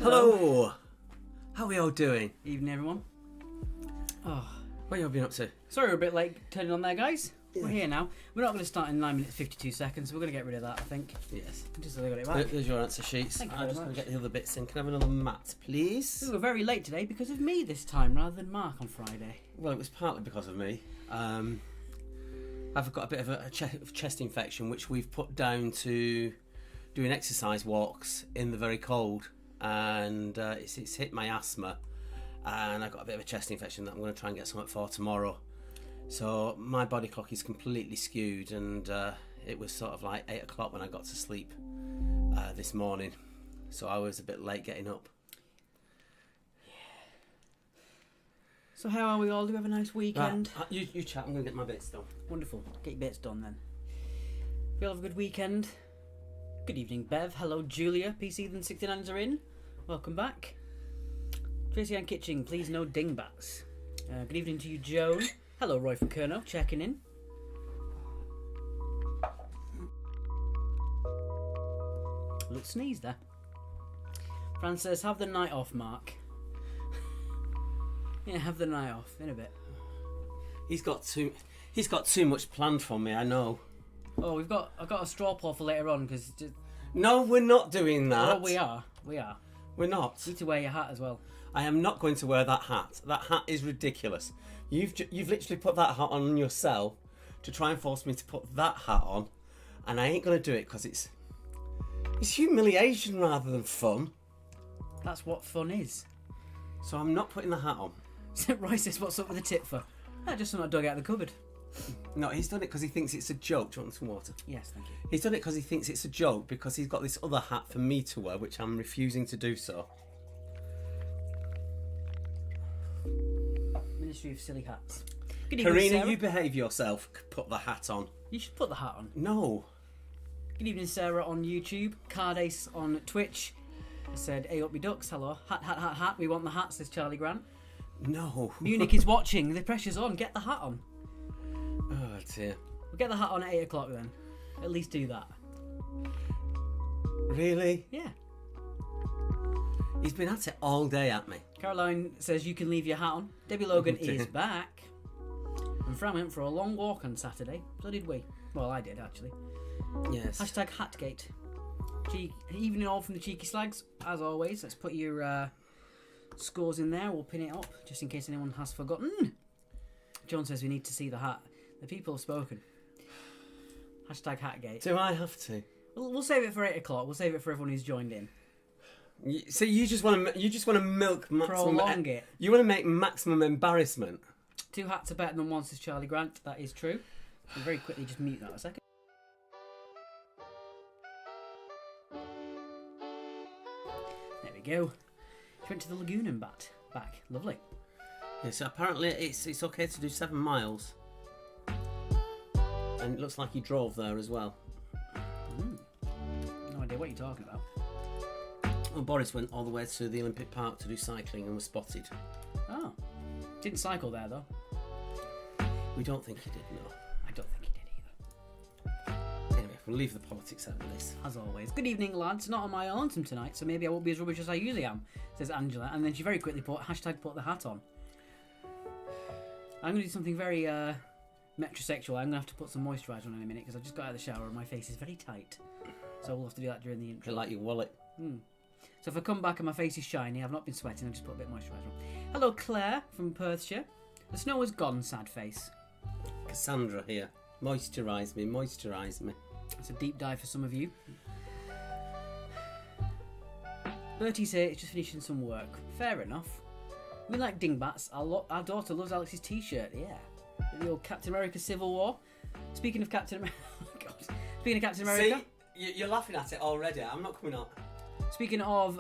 Hello. How are we all doing? Evening, everyone. Oh, What have you been up to? sorry we're a bit late turning on there, guys. We're here now. We're not going to start in 9 minutes 52 seconds. We're going to get rid of that, I think. Yes. Just so they got it right. There's your answer sheets. Thank you I'm very just going much. to get the other bits in. Can I have another mat, please? We were very late today because of me this time rather than Mark on Friday. Well, it was partly because of me. I've got a bit of a chest infection, which we've put down to doing exercise walks in the very cold, and it's hit my asthma, and I've got a bit of a chest infection that I'm going to try and get something for tomorrow. So my body clock is completely skewed, and it was sort of like 8 o'clock when I got to sleep this morning, so I was a bit late getting up. So how are we all? Do we have a nice weekend? Right, you chat, I'm going to get my bits done. Wonderful. Get your bits done then. We all have a good weekend. Good evening, Bev. Hello, Julia. PC than 69s are in. Welcome back. Tracy Ann Kitching, please no dingbats. Good evening to you, Joan. Hello, Roy from Kerno, checking in. Little sneeze there. Fran says, have the night off, Mark. Yeah, have the night off in a bit. He's got too much planned for me, I know. Oh, I've got a straw poll for later on because. No, we're not doing that. Oh, we are. We're not. You need to wear your hat as well. I am not going to wear that hat. That hat is ridiculous. You've literally put that hat on yourself to try and force me to put that hat on, and I ain't going to do it because it's humiliation rather than fun. That's what fun is. So I'm not putting the hat on. Roy says, what's up with the tip for? Just something I dug out of the cupboard. No, he's done it because he thinks it's a joke. Do you want some water? Yes, thank you. He's done it because he thinks it's a joke because he's got this other hat for me to wear, which I'm refusing to do so. Ministry of Silly Hats. Good evening, Karina, Sarah. you behave yourself. Put the hat on. You should put the hat on. No. Good evening, Sarah on YouTube. Cardace on Twitch. I said, hey up me ducks, hello. Hat. We want the hat, says Charlie Grant. No. Munich is watching. The pressure's on. Get the hat on. Oh dear. We'll get the hat on at 8 o'clock then. At least do that. Really? Yeah. He's been at it all day at me. Caroline says you can leave your hat on. Debbie Logan Oh, dear. is back. And Fran went for a long walk on Saturday. So did we. Well, I did actually. Yes. Hashtag Hatgate. Evening all from the Cheeky Slags. As always, let's put your scores in there. We'll pin it up just in case anyone has forgotten. John says we need to see the hat. The people have spoken. Hashtag Hatgate. Do I have to? We'll save it for 8 o'clock. We'll save it for everyone who's joined in. So you just want to milk maximum. Prolong it. You want to make maximum embarrassment. 2 hats are better than one, says Charlie Grant. That is true. I'll very quickly just mute that a second. There we go. She went to the lagoon and back. Lovely. Yeah, so apparently it's okay to do 7 miles. And it looks like he drove there as well. No idea what you're talking about. Well, Boris went all the way to the Olympic Park to do cycling and was spotted. Oh. Didn't cycle there though. We don't think he did, no. I don't think he did either. Anyway, we'll leave the politics out of this. As always. Good evening, lads. Not on my lonesome tonight, so maybe I won't be as rubbish as I usually am, says Angela. And then she very quickly put the hat on. I'm going to do something very metrosexual. I'm going to have to put some moisturiser on in a minute because I've just got out of the shower and my face is very tight. So we'll have to do that during the intro. Like your wallet. So if I come back and my face is shiny, I've not been sweating, I'll just put a bit of moisturiser on. Hello, Claire from Perthshire. The snow has gone, sad face. Cassandra here. Moisturise me. It's a deep dive for some of you. Bertie's here, it's just finishing some work. Fair enough. We like dingbats. Our daughter loves Alex's t-shirt, yeah. The old Captain America Civil War. Speaking of Captain America... Speaking of Captain America... See, you're laughing at it already. I'm not coming up. Speaking of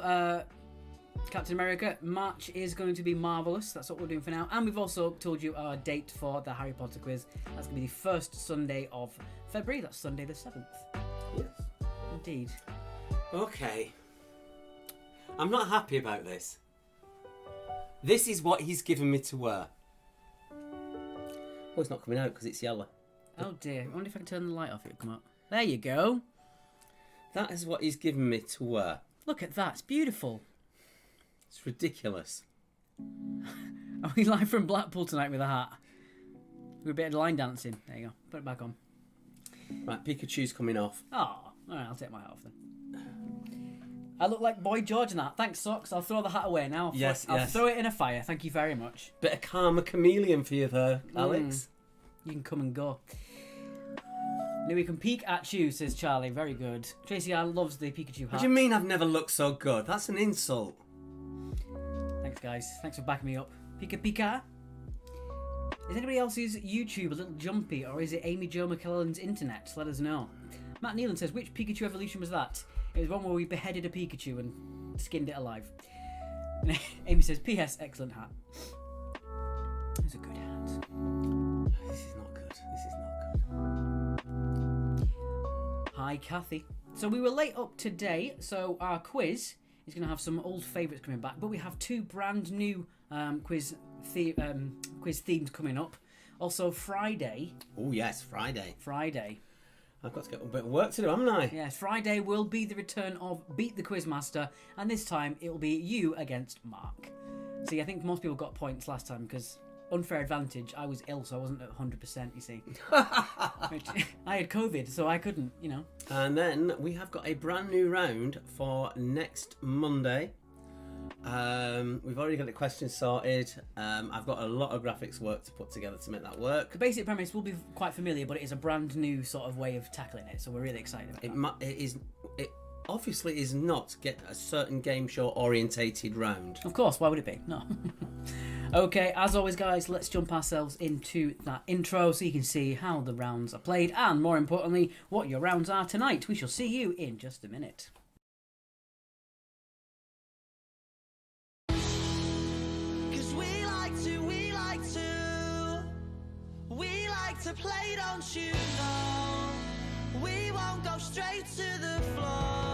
Captain America, March is going to be marvellous. That's what we're doing for now. And we've also told you our date for the Harry Potter quiz. That's going to be the first Sunday of February. That's Sunday the 7th. Yes. Indeed. Okay. I'm not happy about this. This is what he's given me to wear. Oh, it's not coming out because it's yellow. Oh dear. I wonder if I can turn the light off, it'll come up. There you go. That is what he's given me to wear. Look at that. It's beautiful. It's ridiculous. Are we live from Blackpool tonight with a hat? We're a bit of line dancing. There you go. Put it back on. Right, Pikachu's coming off. Oh, all right. I'll take my hat off then. I look like Boy George in that. Thanks, Socks. I'll throw the hat away now. I'll throw it in a fire. Thank you very much. Bit of Karma Chameleon for you there, Alex. You can come and go. Now we can peek at you, says Charlie. Very good. Tracy Ann loves the Pikachu hat. What do you mean I've never looked so good? That's an insult. Thanks, guys. Thanks for backing me up. Pika Pika. Is anybody else's YouTube a little jumpy, or is it Amy Jo McKellen's internet? Let us know. Matt Nealon says, which Pikachu evolution was that? It was one where we beheaded a Pikachu and skinned it alive. And Amy says, P.S. Excellent hat. It's a good hat. This is not good. This is not good. Hi, Kathy. So we were late up today, so our quiz is going to have some old favourites coming back, but we have two brand new quiz themes coming up. Also, Friday. Oh, yes, Friday. I've got to get a bit of work to do, haven't I? Yes, Friday will be the return of Beat the Quizmaster, and this time it will be you against Mark. See, I think most people got points last time because unfair advantage. I was ill, so I wasn't at 100%, you see. I had COVID, so I couldn't, you know. And then we have got a brand new round for next Monday. We've already got the questions sorted. I've got a lot of graphics work to put together to make that work. The basic premise will be quite familiar, but it is a brand new sort of way of tackling it, so we're really excited about It obviously is not get a certain game show orientated round. Of course, why would it be? No. Okay, as always, guys, let's jump ourselves into that intro so you can see how the rounds are played and, more importantly, what your rounds are tonight. We shall see you in just a minute. To play, don't you know? We won't go straight to the floor.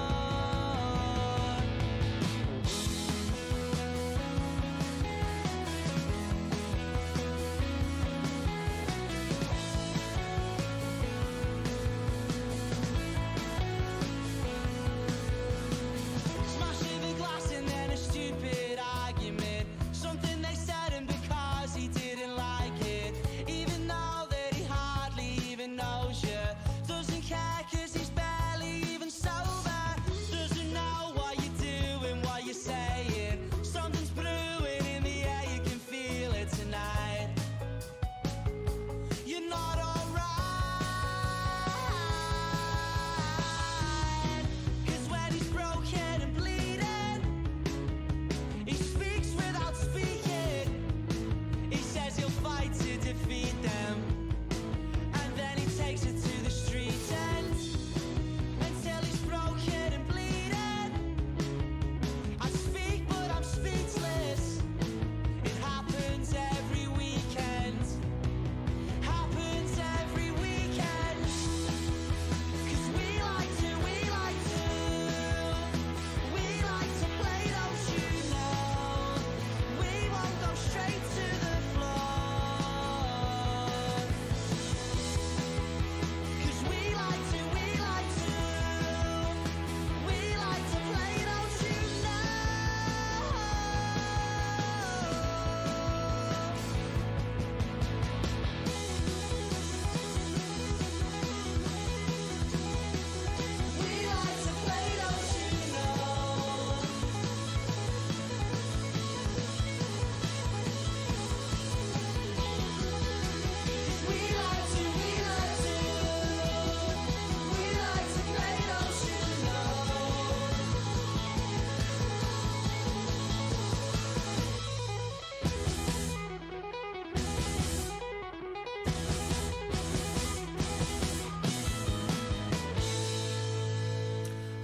Smashing the glass and then a stupid argument. Something they said and because he didn't like it. Even though knows you, doesn't care cause he's barely even sober, doesn't know what you're doing, what you're saying, something's brewing in the air, you can feel it tonight, you're not alright, cause when he's broken and bleeding, he speaks without speaking, he says he'll fight to defeat them. Takes it to the street end until he's broken and bleeding. I speak, but I'm speechless. It happens every weekend. Happens every weekend. Cause we like to play, don't you know? We won't go straight to the floor.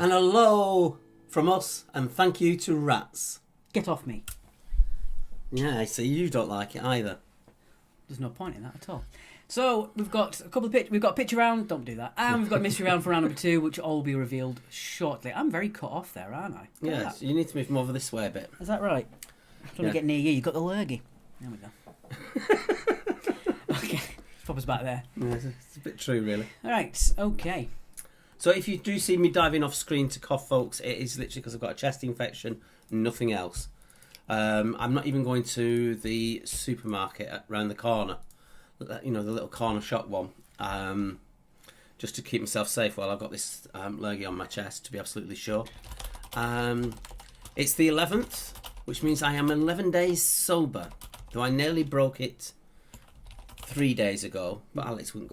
And hello from us, and thank you to Rats. Get off me. Yeah, I see you don't like it either. There's no point in that at all. So we've got a couple of we've got a picture round. Don't do that. And we've got a mystery round for round number 2, which will all be revealed shortly. I'm very cut off there, aren't I? Yeah, so you need to move them over this way a bit. Is that right? I'm trying to get near you. You've got the lurgy. There we go. Okay, let's pop us back there. Yeah, it's a bit true, really. All right. Okay. So if you do see me diving off screen to cough, folks, it is literally because I've got a chest infection, nothing else. I'm not even going to the supermarket around the corner. You know, the little corner shop one. Just to keep myself safe while I've got this lurgy on my chest, to be absolutely sure. It's the 11th, which means I am 11 days sober. Though I nearly broke it 3 days ago, but Alex wouldn't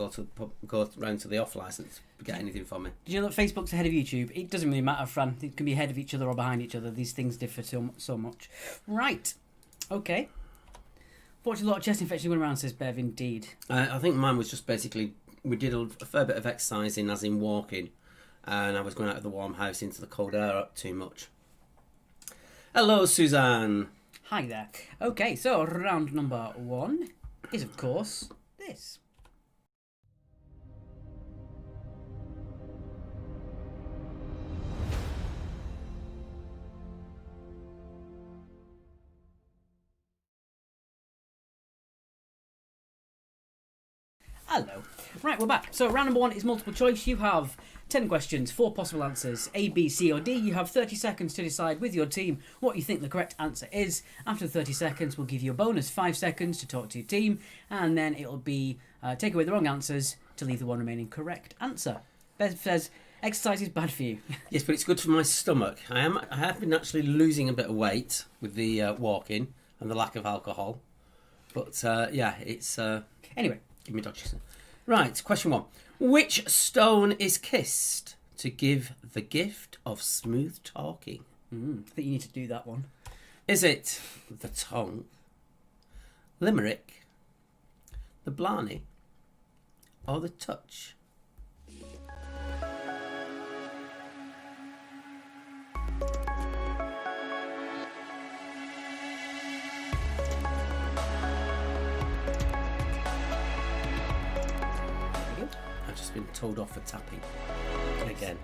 go round to the off licence to get anything from me. Did you know that Facebook's ahead of YouTube? It doesn't really matter, Fran. It can be ahead of each other or behind each other. These things differ so much. Right. Okay. Fortunately, a lot of chest infection going around, says Bev, indeed. I think mine was just basically, we did a fair bit of exercising, as in walking, and I was going out of the warm house into the cold air up too much. Hello, Suzanne. Hi there. Okay, so round number 1 is, of course, this. Hello. Right, we're back. So round number 1 is multiple choice. You have 10 questions, 4 possible answers, A, B, C or D. You have 30 seconds to decide with your team what you think the correct answer is. After 30 seconds, we'll give you a bonus 5 seconds to talk to your team, and then it'll be take away the wrong answers to leave the one remaining correct answer. Bev says exercise is bad for you. Yes, but it's good for my stomach. I have been actually losing a bit of weight with the walking and the lack of alcohol. But yeah, it's... Anyway. Give me dodgy. Right, question 1. Which stone is kissed to give the gift of smooth talking? I think you need to do that one. Is it the tongue, limerick, the blarney, or the touch? Been told off for tapping again.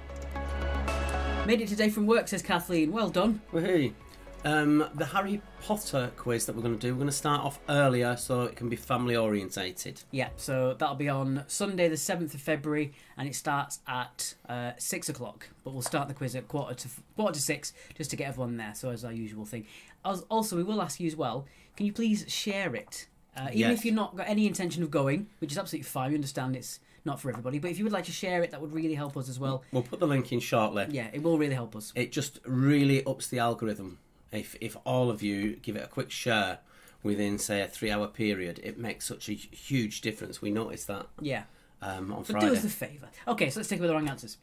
Made it today from work, says Kathleen. Well done. Woohoo. The Harry Potter quiz that we're going to do, we're going to start off earlier so it can be family orientated. Yeah, so that'll be on Sunday the 7th of February and it starts at 6 o'clock, but we'll start the quiz at quarter to 6 just to get everyone there, so as our usual thing. Also, we will ask you as well, can you please share it? Even if you've not got any intention of going, which is absolutely fine, we understand it's not for everybody, but if you would like to share it, that would really help us as well. We'll put the link in shortly. Yeah, it will really help us. It just really ups the algorithm. If all of you give it a quick share within, say, a 3-hour period, it makes such a huge difference. We noticed that. Yeah. On so Friday. do us the favour. Okay, so let's take away the wrong answers.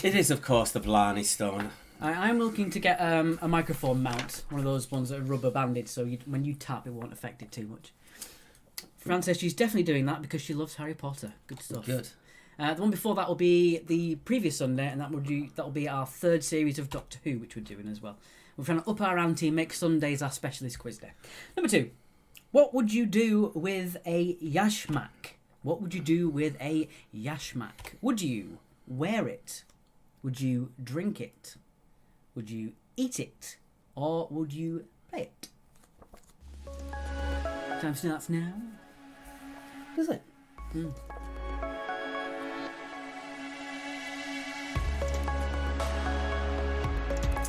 It is, of course, the Blarney Stone. I'm looking to get a microphone mount, one of those ones that are rubber banded, so when you tap, it won't affect it too much. Fran says she's definitely doing that because she loves Harry Potter. Good stuff. Good. The one before that will be the previous Sunday, and that will be our 3rd series of Doctor Who, which we're doing as well. We're trying to up our ante and make Sundays our specialist quiz day. Number 2. What would you do with a yashmak? What would you do with a yashmak? Would you wear it? Would you drink it? Would you eat it? Or would you play it? Time starts now. Is it?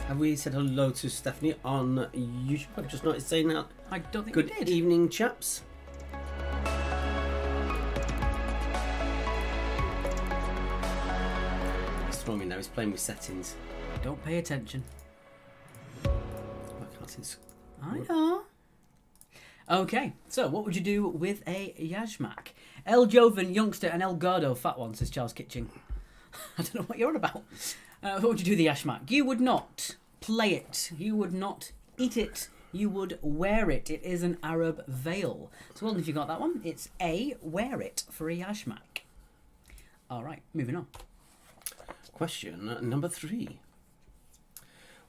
Have we said hello to Stephanie on YouTube? I've just noticed saying that. I don't think Good we did. evening, chaps. He's throwing me now. He's playing with settings. Don't pay attention. I can't see. I know. Okay, so what would you do with a yashmak? El Joven, youngster, and El Gordo, fat one, says Charles Kitching. I don't know what you're on about. What would you do with the yashmak? You would not play it. You would not eat it. You would wear it. It is an Arab veil. So well done if you got that one. It's A, wear it for a yashmak. All right, moving on. Question number 3.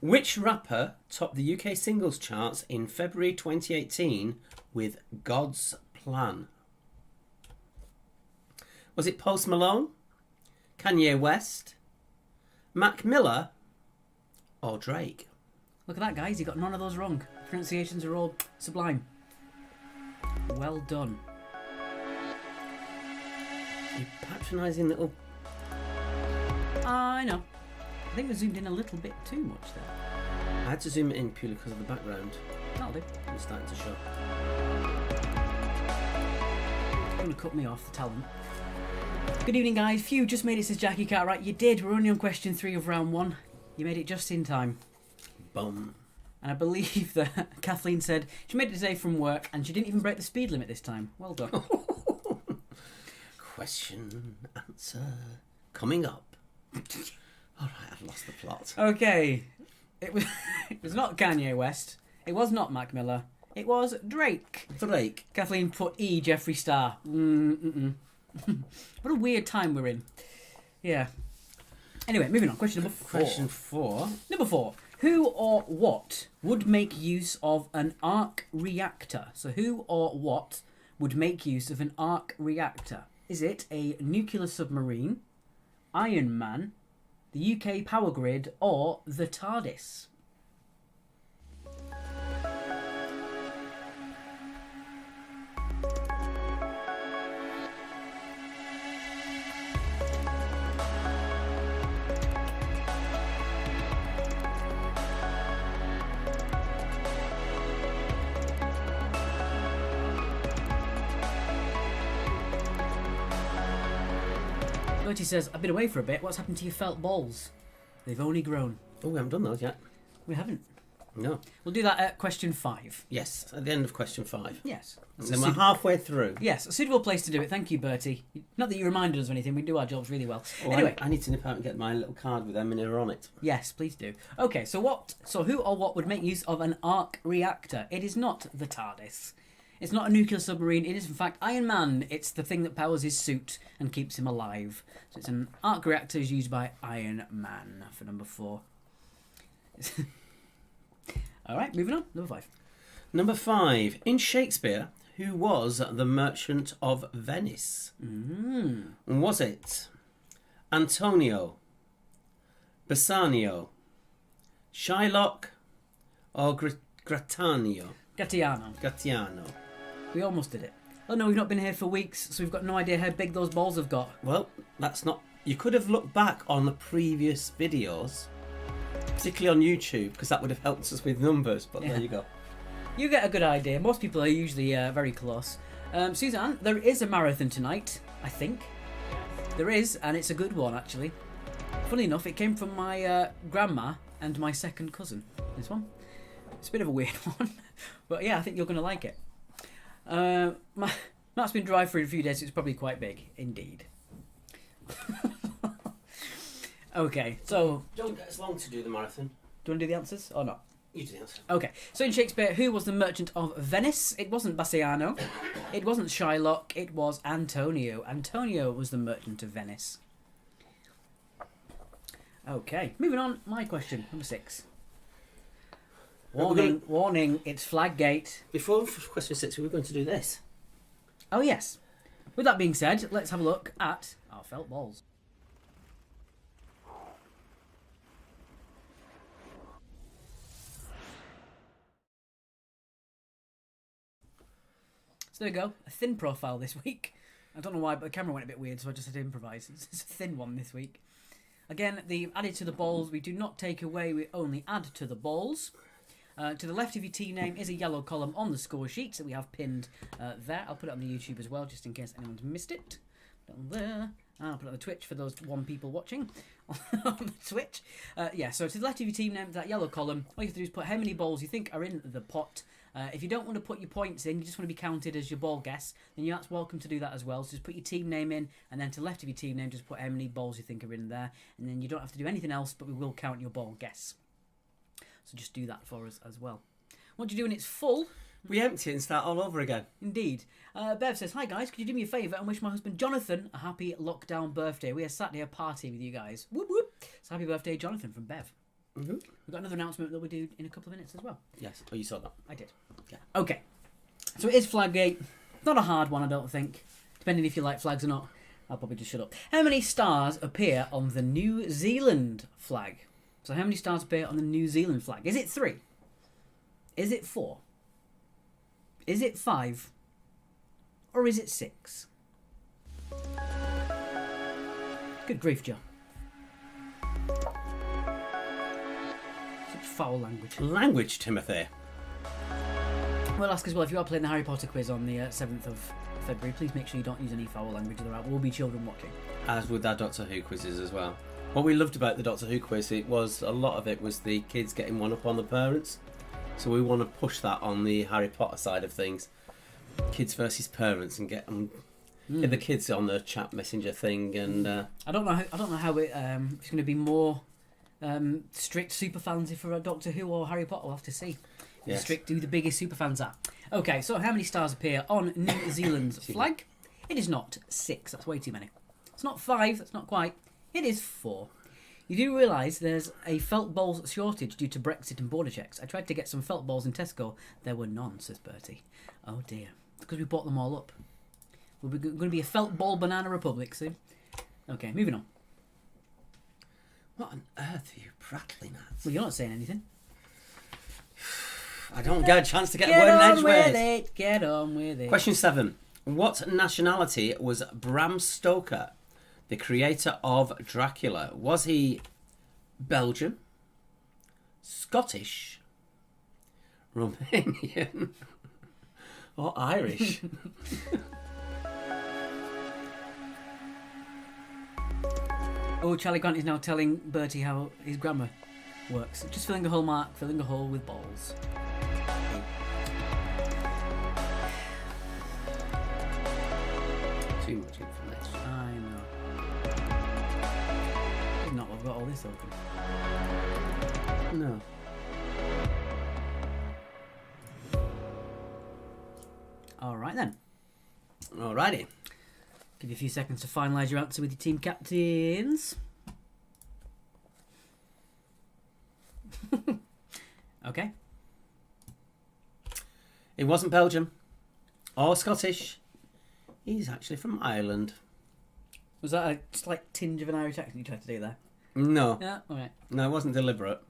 Which rapper topped the UK singles charts in February 2018 with God's Plan? Was it Post Malone, Kanye West, Mac Miller, or Drake? Look at that, guys. You got none of those wrong. Pronunciations are all sublime. Well done. You patronising little... I know. I think we zoomed in a little bit too much there. I had to zoom it in purely because of the background. That'll do. It's starting to show. It's going to cut me off, the talent. Good evening, guys. Phew, just made it, says Jackie Cartwright. You did. We're only on question 3 of round 1. You made it just in time. Boom. And I believe that Kathleen said she made it today from work and she didn't even break the speed limit this time. Well done. Question, answer, coming up. Alright, I've lost the plot. Okay. It was not Kanye West. It was not Mac Miller. It was Drake. Drake. Kathleen put E. Jeffree Star. What a weird time we're in. Yeah. Anyway, moving on. Question number 4. Question 4. Number 4. Who or what would make use of an arc reactor? So who or what would make use of an arc reactor? Is it a nuclear submarine, Iron Man, the UK power grid, or the TARDIS? Bertie says, I've been away for a bit. What's happened to your felt balls? They've only grown. Oh, we haven't done those yet. We haven't. No. We'll do that at question 5. Yes, at the end of question 5. Yes. And then we're halfway through. Yes, a suitable place to do it. Thank you, Bertie. Not that you reminded us of anything. We do our jobs really well. Oh, Anyway, I need to nip out and get my little card with Eminir on it. yes, please do. Okay, so who or what would make use of an arc reactor? It is not the TARDIS. It's not a nuclear submarine. It is, in fact, Iron Man. It's the thing that powers his suit and keeps him alive. So it's an arc reactor is used by Iron Man for number 4. All right, moving on. Number 5. Number 5. In Shakespeare, who was the Merchant of Venice? Was it Antonio, Bassanio, Shylock, or Gratiano? Gratiano. We almost did it. Oh no, we've not been here for weeks, so we've got no idea how big those balls have got. Well, that's not... You could have looked back on the previous videos, particularly on YouTube, because that would have helped us with numbers, but Yeah. there you go. You get a good idea. Most people are usually very close. Suzanne, there is a marathon tonight, I think. There is, and it's a good one, actually. Funny enough, it came from my grandma and my second cousin, this one. It's a bit of a weird one, but yeah, I think you're going to like it. Matt's been dry for a few days, so it's probably quite big, indeed. Okay, so... Don't get us long to do the marathon. Do you want to do the answers, or not? You do the answer. Okay, so in Shakespeare, who was the Merchant of Venice? It wasn't Bassiano, it wasn't Shylock, it was Antonio. Antonio was the Merchant of Venice. Okay, moving on, my question, number 6. Warning, it's Flaggate. Before question 6, we were going to do this. Oh yes. With that being said, let's have a look at our felt balls. So there we go, a thin profile this week. I don't know why, but the camera went a bit weird, so I just had to improvise. It's a thin one this week. Again, the added to the balls, we do not take away, we only add to the balls. To the left of your team name is a yellow column on the score sheet that we have pinned there. I'll put it on the YouTube as well, just in case anyone's missed it. Put it on there. I'll put it on the Twitch for those 1 people watching on the Twitch. Yeah, so to the left of your team name, that yellow column, all you have to do is put how many balls you think are in the pot. If you don't want to put your points in, you just want to be counted as your ball guess, then you're welcome to do that as well. So just put your team name in, and then to the left of your team name, just put how many balls you think are in there. And then you don't have to do anything else, but we will count your ball guess. So just do that for us as well. What do you do when it's full? We empty it and start all over again. Indeed. Bev says, hi guys, could you do me a favour and wish my husband Jonathan a happy lockdown birthday? We are Saturday a party with you guys. Whoop whoop. So happy birthday, Jonathan, from Bev. Mm-hmm. We've got another announcement that we do in a couple of minutes as well. Yes. Oh, you saw that. I did. Yeah. Okay. So it is Flaggate. Not a hard one, I don't think. Depending if you like flags or not. I'll probably just shut up. How many stars appear on the New Zealand flag? So how many stars appear on the New Zealand flag? Is it 3? Is it 4? Is it 5? Or is it 6? Good grief, Joe. foul language. Language, Timothy. We'll ask as well, if you are playing the Harry Potter quiz on the 7th of February, please make sure you don't use any foul language. There will be children watching. As with our Doctor Who quizzes as well. What we loved about the Doctor Who quiz, a lot of it was the kids getting one up on the parents. So we want to push that on the Harry Potter side of things. Kids versus parents, and get the kids on the chat messenger thing. And I don't know how it's going to be more strict super fans for Doctor Who or Harry Potter. We'll have to see. Yes. Strict who the biggest super fans are. Okay, so how many stars appear on New Zealand's flag? It is not 6. That's way too many. It's not 5. That's not quite. It is 4. You do realise there's a felt balls shortage due to Brexit and border checks. I tried to get some felt balls in Tesco. There were none, says Bertie. Oh dear. Because we bought them all up. We're going to be a felt ball banana republic soon. Okay, moving on. what on earth are you prattling at? Well, you're not saying anything. I don't get a chance to get a Get word in on edgeways. with it. Get on with it. Question 7. What nationality was Bram Stoker, the creator of Dracula? Was he Belgian, Scottish, Romanian, or Irish? Oh, Charlie Grant is now telling Bertie how his grammar works. Just filling a hole, Mark. Filling a hole with balls. Too much information. I know. Not, I've got all this open. No. All right then. Alrighty. Give you a few seconds to finalise your answer with your team captains. Okay. He wasn't Belgian or Scottish. He's actually from Ireland. Was that a slight tinge of an Irish accent you tried to do there? No. Yeah, all right. No, it wasn't deliberate.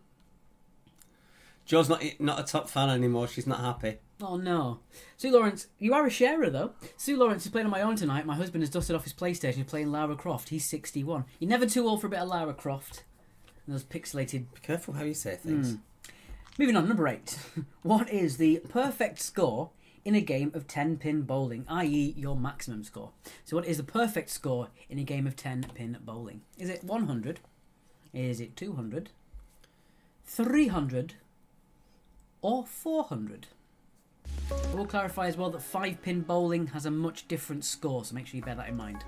Jo's not a top fan anymore. She's not happy. Oh no. Sue Lawrence, you are a sharer though. Sue Lawrence is playing on my own tonight. My husband has dusted off his PlayStation. He's playing Lara Croft. He's 61. You're never too old for a bit of Lara Croft. And those pixelated... Be careful how you say things. Moving on, number 8. What is the perfect score in a game of 10-pin bowling, i.e. your maximum score? So what is the perfect score in a game of 10-pin bowling? Is it 100? Is it 200? 300? Or 400? I will clarify as well that 5-pin bowling has a much different score, so make sure you bear that in mind.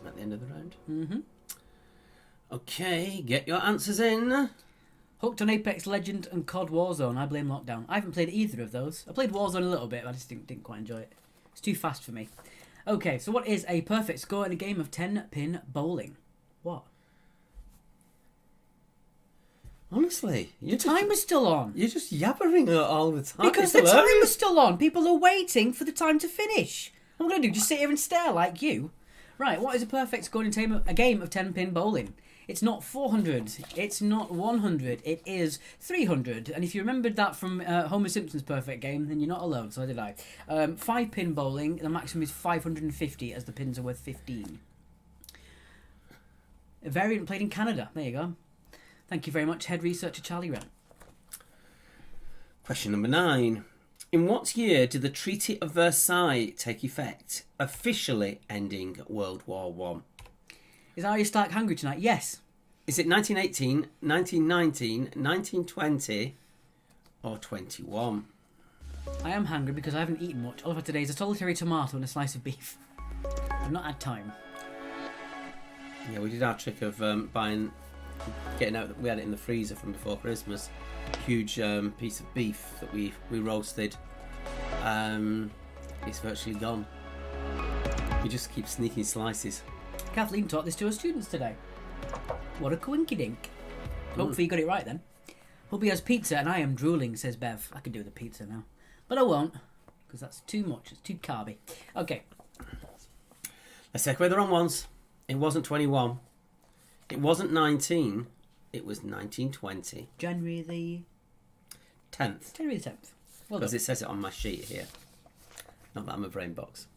At the end of the round. Mm-hmm. Okay, get your answers in. Hooked on Apex Legend and COD Warzone. I blame lockdown. I haven't played either of those. I played Warzone a little bit, but I just didn't quite enjoy it. It's too fast for me. Okay, so what is a perfect score in a game of 10-pin bowling? What? Honestly, The time was still on. You're just yabbering all the time. Because It's the time hilarious. was still on. People are waiting for the time to finish. What am I going to do? Just sit here and stare like you? Right, what is a perfect score in a game of 10-pin bowling? It's not 400. It's not 100. It is 300. And if you remembered that from Homer Simpson's perfect game, then you're not alone. So did I. 5-pin bowling, the maximum is 550 as the pins are worth 15. A variant played in Canada. There you go. Thank you very much, head researcher Charlie Wren. Question number 9. In what year did the Treaty of Versailles take effect, officially ending World War One? Is Arya Stark hungry tonight? Yes. Is it 1918, 1919, 1920, or 21? I am hungry because I haven't eaten much. All I've had today is a solitary tomato and a slice of beef. I've not had time. Yeah, we did our trick of getting out. We had it in the freezer from before Christmas. Huge piece of beef that we roasted. It's virtually gone. We just keep sneaking slices. Kathleen taught this to her students today. What a coinkydink. Hopefully you got it right then. Hubby has pizza and I am drooling, says Bev. I could do with the pizza now. But I won't, because that's too much. It's too carby. Okay. Let's take away the wrong ones. It wasn't 21. It wasn't 19. It was 1920. January the 10th. January the 10th. Well Because done. it says it on my sheet here. Not that I'm a brain box.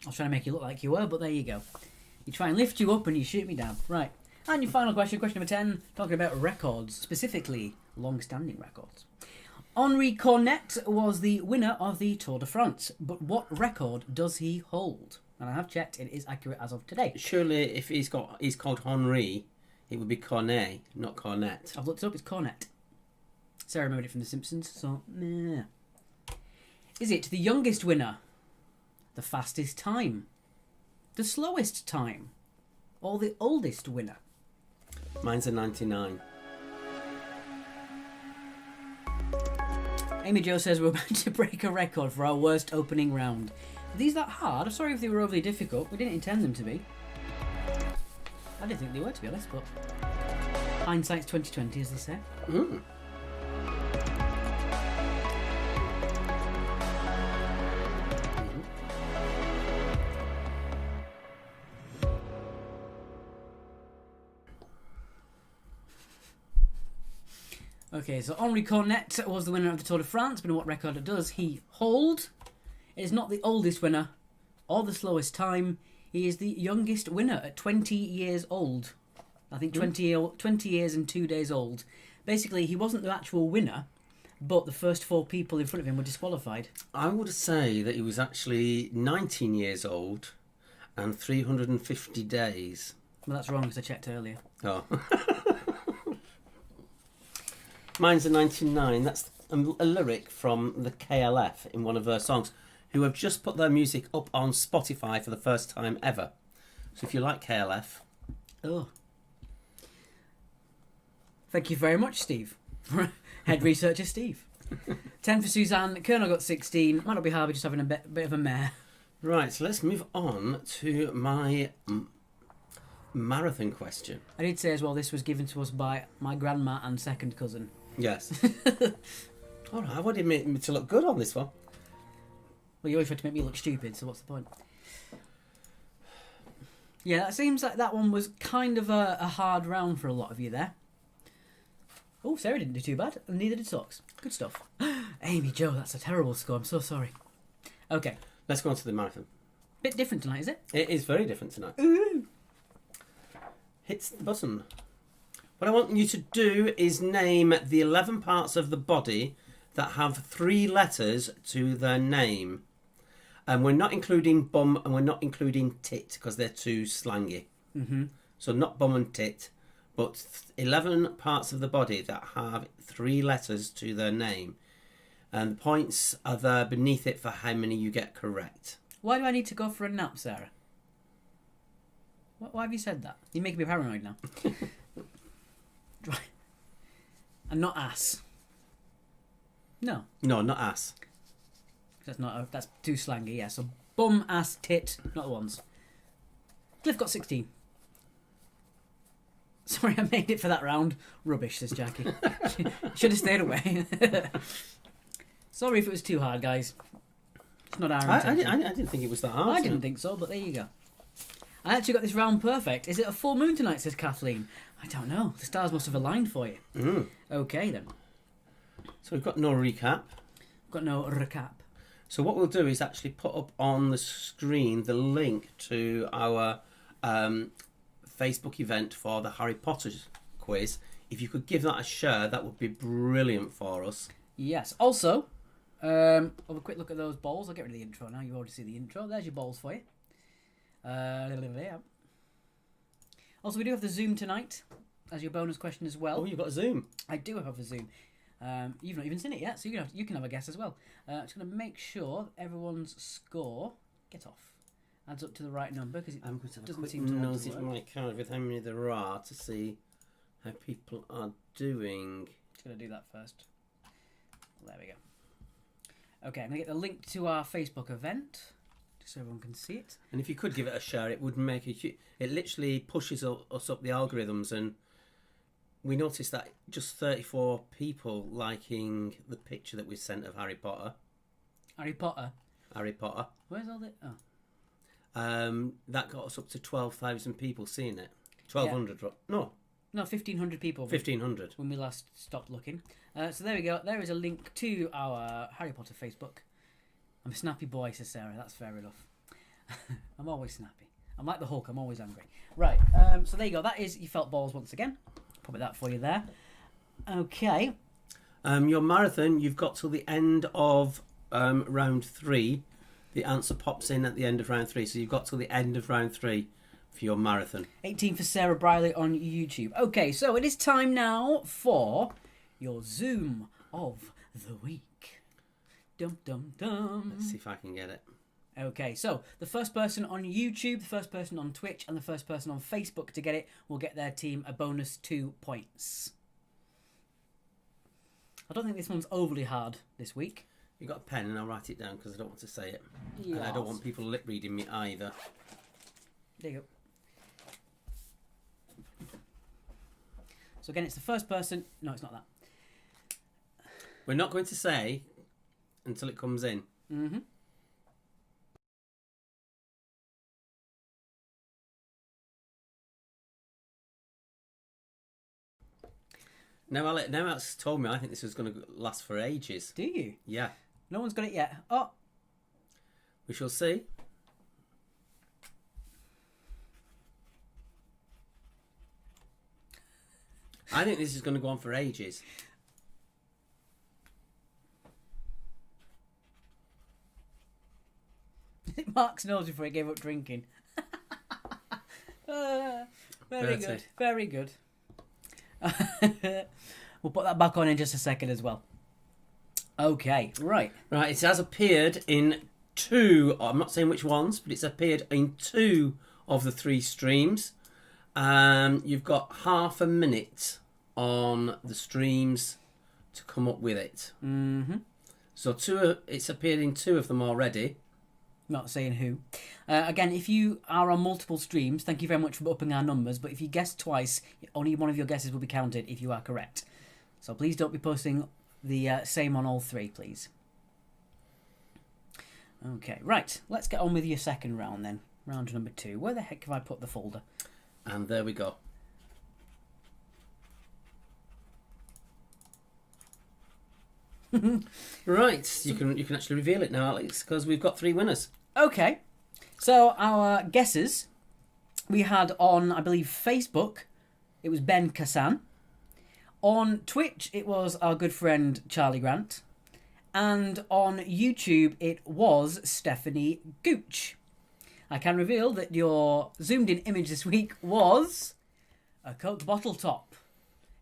I was trying to make you look like you were, but there you go. You try and lift you up and you shoot me down. Right. And your final question, question number 10, talking about records, specifically long-standing records. Henri Cornet was the winner of the Tour de France, but what record does he hold? And I have checked, it is accurate as of today. Surely, if he's called Henri, it would be Cornet, not Cornet. I've looked it up, it's Cornet. Sarah remembered it from The Simpsons, so meh. Is it the youngest winner, the fastest time, the slowest time, or the oldest winner? Mine's a 99. Amy Jo says we're about to break a record for our worst opening round. Are these that hard? I'm sorry if they were overly difficult. We didn't intend them to be. I didn't think they were, to be honest, but hindsight's 20/20, as they say. Mm. Okay, so Henri Cornet was the winner of the Tour de France, but what record does he hold? It is not the oldest winner or the slowest time. He is the youngest winner at 20 years old. I think 20 years and 2 days old. Basically, he wasn't the actual winner, but the first 4 people in front of him were disqualified. I would say that he was actually 19 years old and 350 days. Well, that's wrong because I checked earlier. Oh. Mine's a 99. That's a lyric from the KLF in one of their songs, who have just put their music up on Spotify for the first time ever. So if you like KLF... Oh. Thank you very much, Steve. Head researcher Steve. 10 for Suzanne. Colonel got 16. Might not be Harvey just having a bit of a mare. Right, so let's move on to my marathon question. I did say as well this was given to us by my grandma and second cousin. Yes. All right, I wanted me to look good on this one. Well, you always try to make me look stupid, so what's the point? Yeah, it seems like that one was kind of a hard round for a lot of you there. Oh, Sarah didn't do too bad, and neither did Socks. Good stuff. Amy Jo, that's a terrible score. I'm so sorry. Okay. Let's go on to the marathon. Bit different tonight, is it? It is very different tonight. Ooh. Hits the button. What I want you to do is name the 11 parts of the body that have 3 letters to their name. And we're not including bum and we're not including tit because they're too slangy. Mm-hmm. So not bum and tit, but 11 parts of the body that have 3 letters to their name. And the points are there beneath it for how many you get correct. Why do I need to go for a nap, Sarah? Why have you said that? You're making me paranoid now. And not ass. No. No, not ass. That's too slangy, yeah. So bum, ass, tit, not the ones. Cliff got 16. Sorry, I made it for that round. Rubbish, says Jackie. Should have stayed away. Sorry if it was too hard, guys. It's not our intention. I didn't think it was that hard. I didn't think so, but there you go. I actually got this round perfect. Is it a full moon tonight, says Kathleen. I don't know. The stars must have aligned for you. Mm. Okay, then. So we've got no recap. Got no recap. So what we'll do is actually put up on the screen the link to our Facebook event for the Harry Potter quiz. If you could give that a share, that would be brilliant for us. Yes. Also, have a quick look at those balls. I'll get rid of the intro now. You already see the intro. There's your balls for you. Also, we do have the Zoom tonight as your bonus question as well. Oh, you've got a Zoom. I do have a Zoom. You've not even seen it yet, so you can have a guess as well. I'm just going to make sure that everyone's score adds up to the right number because it I'm going to have a doesn't quick seem to want nosy to at work. my card with how many there are to see how people are doing. Just going to do that first. There we go. Okay, I'm going to get the link to our Facebook event just so everyone can see it. And if you could give it a share, it would make a huge... It literally pushes us up the algorithms, and we noticed that just 34 people liking the picture that we sent of Harry Potter. Harry Potter. Harry Potter. Where's all the... Oh. That got us up to 12,000 people seeing it. 1,200. No, No, 1,500 people 1,500. when we last stopped looking. So there we go. There is a link to our Harry Potter Facebook. I'm a snappy boy, says Sarah. That's fair enough. I'm always snappy. I'm like the Hulk. I'm always angry. Right. So there you go. That is You Felt Balls once again. Probably that for you there. Okay. Your marathon, you've got till the end of round 3. The answer pops in at the end of round 3. So you've got till the end of round 3 for your marathon. 18 for Sarah Briley on YouTube. Okay, so it is time now for your Zoom of the week. Dum dum dum. Let's see if I can get it. Okay, so the first person on YouTube, the first person on Twitch, and the first person on Facebook to get it will get their team a bonus 2 points. I don't think this one's overly hard this week. You got a pen and I'll write it down because I don't want to say it. Yes. And I don't want people lip reading me either. There you go. So again, it's the first person. No, it's not that. We're not going to say until it comes in. Mm-hmm. Now Alex told me I think this was going to last for ages. Do you? Yeah. No one's got it yet. Oh. We shall see. I think this is going to go on for ages. Mark's nose before he gave up drinking. Very Bertie. good. Very good. We'll put that back on in just a second as well. Okay, right. Right, it has appeared in 2, I'm not saying which ones, but it's appeared in 2 of the 3 streams. You've got half a minute on the streams to come up with it. Mm-hmm. So it's appeared in 2 of them already. Not saying who. Again, if you are on multiple streams, thank you very much for upping our numbers, but if you guess twice, only one of your guesses will be counted if you are correct. So please don't be posting the same on all 3, please. Okay, right. Let's get on with your second round then. Round number 2. Where the heck have I put the folder? And there we go. Right, you can actually reveal it now, Alex, because we've got 3 winners. Okay, so our guesses we had on, I believe, Facebook, it was Ben Kassan. On Twitch, it was our good friend Charlie Grant. And on YouTube, it was Stephanie Gooch. I can reveal that your zoomed in image this week was a Coke bottle top.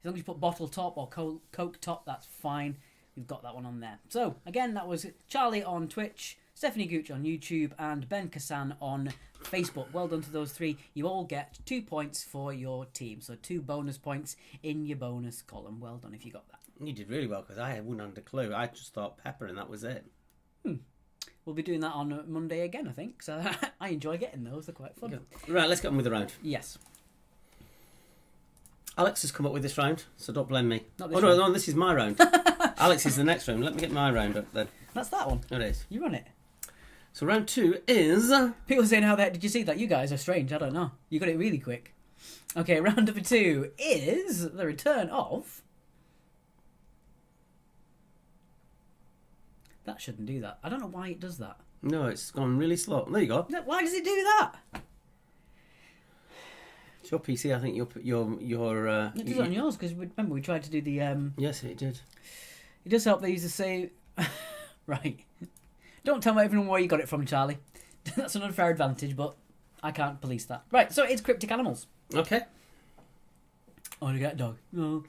As long as you put bottle top or Coke top, that's fine. We've got that one on there. So, again, that was Charlie on Twitch, Stephanie Gooch on YouTube, and Ben Kassan on Facebook. Well done to those 3. You all get 2 points for your team. So 2 bonus points in your bonus column. Well done if you got that. You did really well, because I wouldn't have a clue. I just thought pepper and that was it. We'll be doing that on Monday again, I think. So I enjoy getting those. They're quite fun. Okay. Right, let's get on with the round. Yes. Alex has come up with this round, so don't blame me. Not this no, round. no, this is my round. Alex is the next round. Let me get my round up then. That's that one. There it is. You run it. So round 2 is... People saying how that... Did you see that? You guys are strange. I don't know. You got it really quick. Okay, round number 2 is the return of... That shouldn't do that. I don't know why it does that. No, it's gone really slow. There you go. Why does it do that? It's your PC, I think your It does it on yours, because remember we tried to do the... Yes, it did. It does help they use the same... Right. Don't tell me everyone where you got it from, Charlie. That's an unfair advantage, but I can't police that. Right, so it's cryptic animals. Okay. I want to get a dog. No.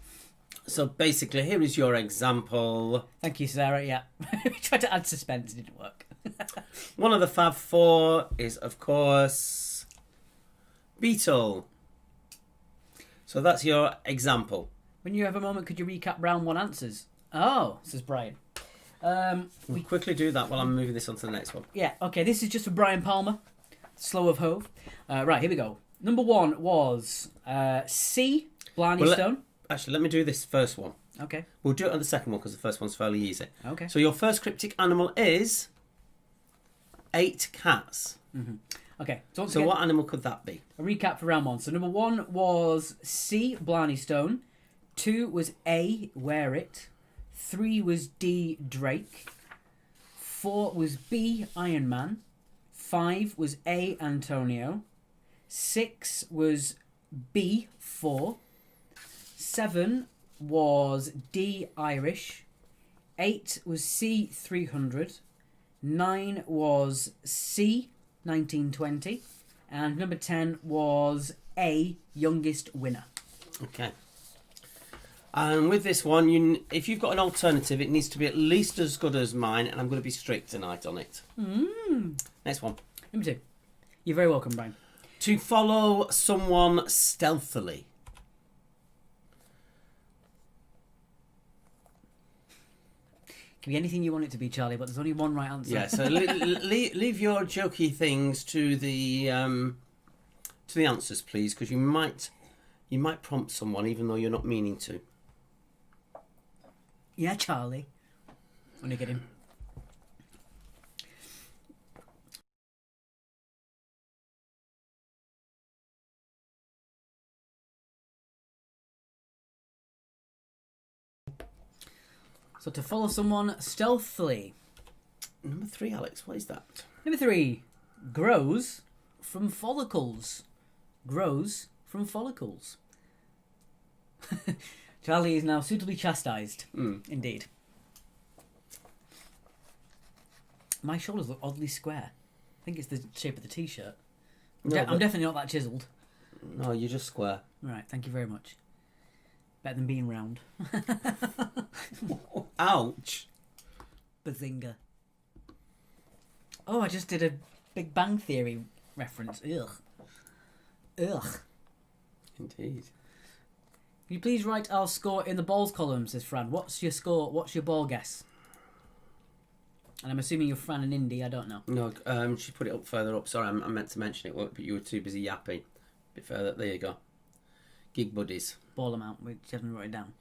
So basically, here is your example. Thank you, Sarah. Yeah. We tried to add suspense. It didn't work. One of the Fab 4 is, of course, beetle. So that's your example. When you have a moment, could you recap round 1 answers? Oh, says Brian. We'll quickly do that while I'm moving this on to the next one. Yeah, okay, this is just for Brian Palmer. Slow of Hove. Right, here we go. Number 1 was C, Blarney Stone. Actually, let me do this first one. Okay. We'll do it on the second one because the first one's fairly easy. Okay. So your first cryptic animal is 8 cats. Mm-hmm. Okay, so once So again, what animal could that be? a recap for round 1. So number 1 was C, Blarney Stone. 2 was A, Wear It. 3 was D, Drake. 4 was B, Iron Man. 5 was A, Antonio. 6 was B, 4. 7 was D, Irish. 8 was C, 300. 9 was C, 1920. And number 10 was A, Youngest Winner. Okay. And with this one, if you've got an alternative, it needs to be at least as good as mine, and I'm going to be strict tonight on it. Next one. Number 2. You're very welcome, Brian. To follow someone stealthily. Can be anything you want it to be, Charlie, but there's only one right answer. Yeah, so leave your jokey things to the answers, please, because you might prompt someone even though you're not meaning to. Yeah, Charlie. When you get him. So to follow someone stealthily. Number 3, Alex, what is that? Number 3. Grows from follicles. Grows from follicles. Charlie is now suitably chastised. Indeed. My shoulders look oddly square. I think it's the shape of the t-shirt. I'm definitely not that chiseled. No, you're just square. Right, thank you very much. Better than being round. Ouch. Bazinga. Oh, I just did a Big Bang Theory reference. Ugh. Indeed. Can you please write our score in the balls column, says Fran. What's your score? What's your ball guess? And I'm assuming you're Fran and Indy, I don't know. No, she put it up further up. Sorry, I meant to mention it, but you were too busy yapping. A bit further. There you go. Gig buddies. Ball amount, which you haven't wrote it down.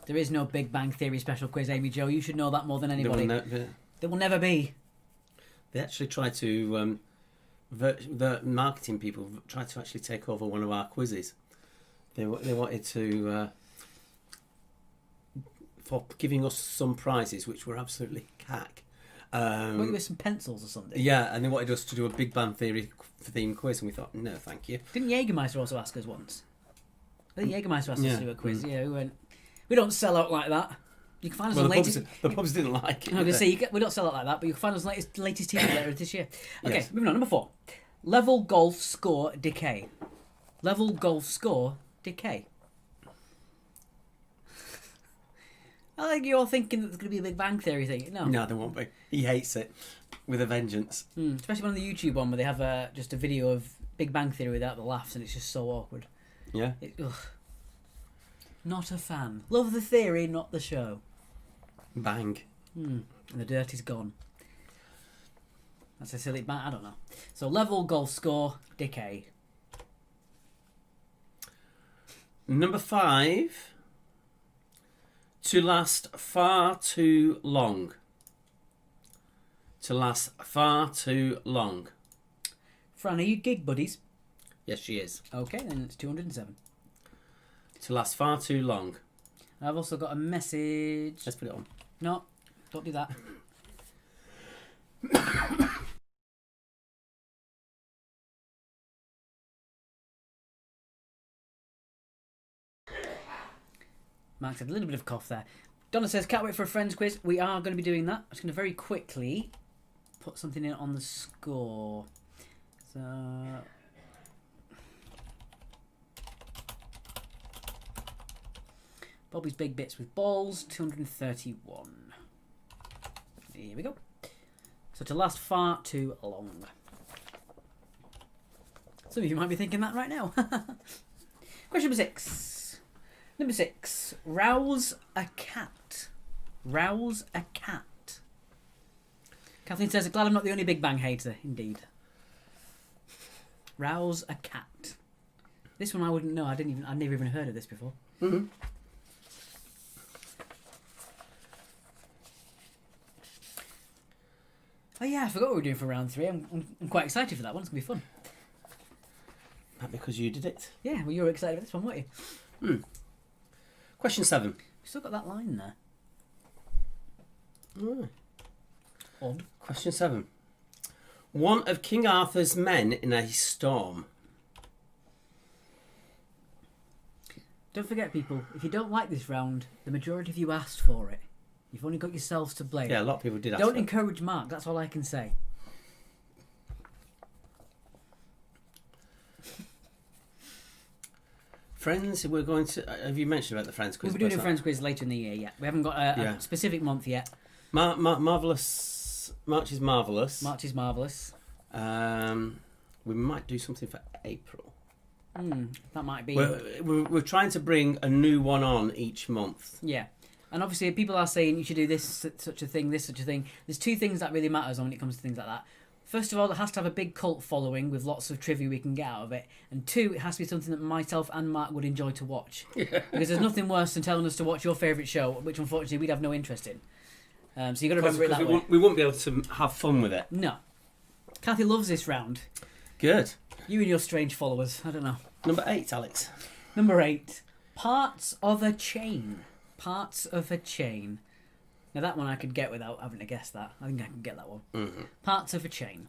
There is no Big Bang Theory special quiz, Amy Jo. You should know that more than anybody. There will never be. They actually tried to... the marketing people tried to actually take over one of our quizzes. They wanted to... for giving us some prizes, which were absolutely cack. Maybe with some pencils or something. Yeah, and they wanted us to do a Big Bang Theory theme quiz, and we thought, no, thank you. Didn't Jägermeister also ask us once? I think Jägermeister asked us to do a quiz. Yeah, we went. We don't sell out like that. You can find us on latest. The pubs didn't like it. I was going to say we don't sell out like that, but you can find us on latest TV later this year. Okay, Yes. moving on. Number 4. Level golf score decay. Level golf score decay. I think you're all thinking that there's going to be a Big Bang Theory thing. No, there won't be. He hates it with a vengeance. Especially on the YouTube one where they have just a video of Big Bang Theory without the laughs, and it's just so awkward. Yeah. Not a fan. Love the theory, not the show. Bang. And the dirt is gone. That's a silly... I don't know. So level golf score decay. Number 5. To last far too long. To last far too long. Fran, are you gig buddies? Yes, she is. Okay, then it's 207. To last far too long. I've also got a message. Let's put it on. No, don't do that. Mark's had a little bit of cough there. Donna says, can't wait for a friends quiz. We are going to be doing that. I'm just going to very quickly put something in on the score. So... Bobby's Big Bits with balls, 231. Here we go. So to last far too long. Some of you might be thinking that right now. Question number 6. Number 6. Rouse a cat. Rouse a cat. Kathleen says, glad I'm not the only Big Bang hater. Indeed. Rouse a cat. This one I wouldn't know. I'd never even heard of this before. Mm-hmm. Oh yeah, I forgot what we were doing for round 3. I'm quite excited for that one. It's going to be fun. Not because you did it. Yeah, well, you were excited for this one, weren't you? Question 7. We still got that line there. Oh. Odd. Question 7. One of King Arthur's men in a storm. Don't forget, people, if you don't like this round, the majority of you asked for it. You've only got yourselves to blame. Yeah, a lot of people did ask Don't for it. encourage Mark, that's all I can say. Friends, we're going to... Have you mentioned about the Friends quiz? We'll be doing a Friends quiz later in the year yet. We haven't got a specific month yet. Marvellous... March is Marvellous. March is marvellous. We might do something for April. That might be. We're trying to bring a new one on each month. Yeah. And obviously people are saying you should do this, such a thing, this, such a thing. There's 2 things that really matters when it comes to things like that. First of all, it has to have a big cult following with lots of trivia we can get out of it. And 2, it has to be something that myself and Mark would enjoy to watch. Yeah. Because there's nothing worse than telling us to watch your favourite show, which unfortunately we'd have no interest in. So you've got to remember it that way. We won't be able to have fun with it. No. Kathy loves this round. Good. You and your strange followers. I don't know. Number 8, Alex. Number 8. Parts of a chain. Parts of a chain. Now that one I could get without having to guess that. I think I can get that one. Mm-hmm. Parts of a chain.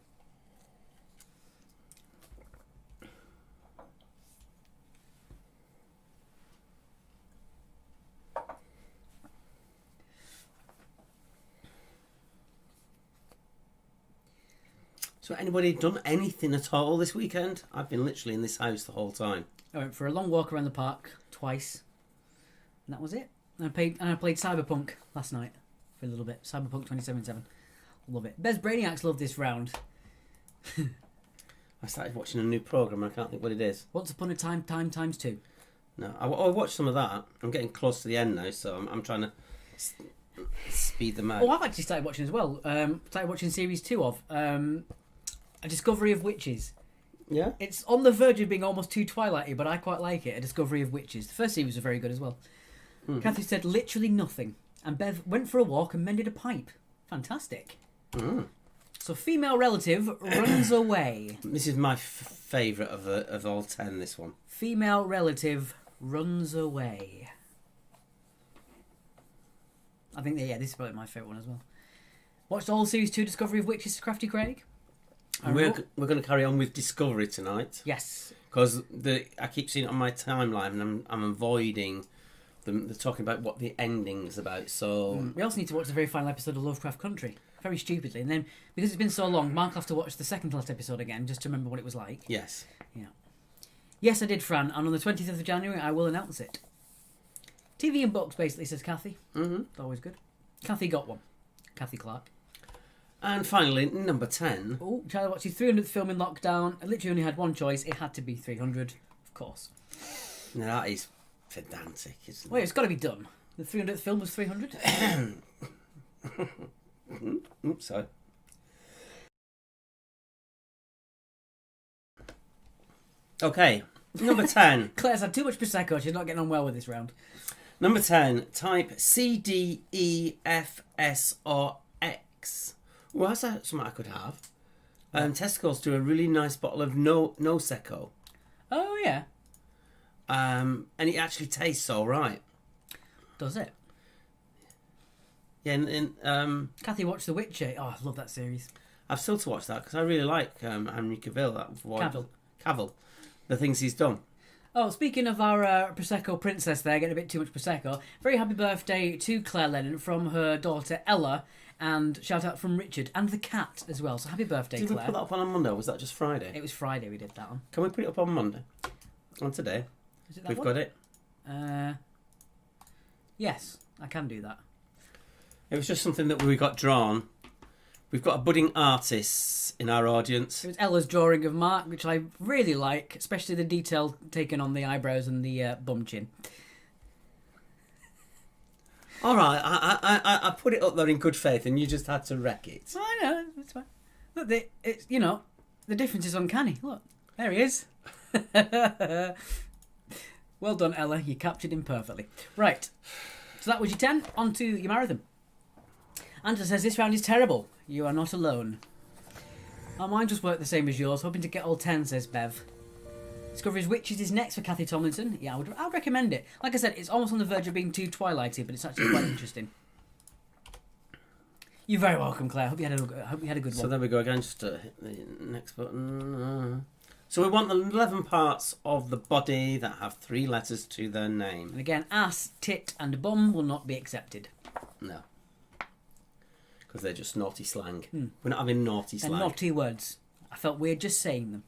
So anybody done anything at all this weekend? I've been literally in this house the whole time. I went for a long walk around the park twice. And that was it. And I played Cyberpunk last night for a little bit. Cyberpunk 2077. Love it. Bez Brainiacs love this round. I started watching a new programme and I can't think what it is. Once Upon a Time times 2. No, I watched some of that. I'm getting close to the end now, so I'm trying to speed them out. Oh, I've actually started watching as well. Started watching series 2 of A Discovery of Witches. Yeah? It's on the verge of being almost too Twilight-y, but I quite like it. A Discovery of Witches. The first series was very good as well. Mm-hmm. Kathy said literally nothing. And Bev went for a walk and mended a pipe. Fantastic. So female relative runs away. This is my favourite of all 10, this one. Female relative runs away. I think, yeah, this is probably my favourite one as well. Watched all series 2 Discovery of Witches, Crafty Craig. We're going to carry on with Discovery tonight. Yes. Because I keep seeing it on my timeline and I'm avoiding them. They're talking about what the ending's about, so... We also need to watch the very final episode of Lovecraft Country. Very stupidly. And then, because it's been so long, Mark will have to watch the second to last episode again, just to remember what it was like. Yes. Yeah. Yes, I did, Fran, and on the 20th of January, I will announce it. TV and books, basically, says Kathy. Mm-hmm. It's always good. Kathy got one. Kathy Clark. And finally, number 10. Oh, Charlie watched his 300th film in lockdown. I literally only had one choice. It had to be 300, of course. Now, that is pedantic, isn't it? Wait, it's got to be done. The 300th film was 300? Oops, sorry. Okay, number 10. Claire's had too much Prosecco. She's not getting on well with this round. Number 10. Type C, D, E, F, S, or X. Well, that's something I could have. Tesco's do a really nice bottle of no Secco. Oh, yeah. And it actually tastes all right. Does it? Yeah, and Kathy watched The Witcher. Oh, I love that series. I've still to watch that because I really like Henry Cavill. Cavill. The things he's done. Oh, speaking of our Prosecco princess there, getting a bit too much Prosecco, very happy birthday to Claire Lennon from her daughter Ella, and shout out from Richard, and the cat as well. So happy birthday, Did Claire. we put that up on Monday, or was that just Friday? It was Friday we did that one. Can we put it up on Monday? On today? Is it that We've one? got it. Yes, I can do that. It was just something that we got drawn. We've got a budding artist in our audience. It was Ella's drawing of Mark, which I really like, especially the detail taken on the eyebrows and the bum chin. All right, I put it up there in good faith, and you just had to wreck it. I know, it's fine. Look, it's the difference is uncanny. Look, there he is. Well done, Ella. You captured him perfectly. Right, so that was your 10. On to your marathon. Angela says this round is terrible. You are not alone. Oh, mine just worked the same as yours. Hoping to get all 10, says Bev. Discovery's Witches is next for Kathy Tomlinson. Yeah, I would recommend it. Like I said, it's almost on the verge of being too Twilighty, but it's actually quite interesting. You're very welcome, Claire. Hope you had a good one. So there we go again. Just hit the next button. So we want the 11 parts of the body that have 3 letters to their name. And again, ass, tit, and bum will not be accepted. No. Because they're just naughty slang. We're not having naughty They're slang. naughty words. I felt weird just saying them.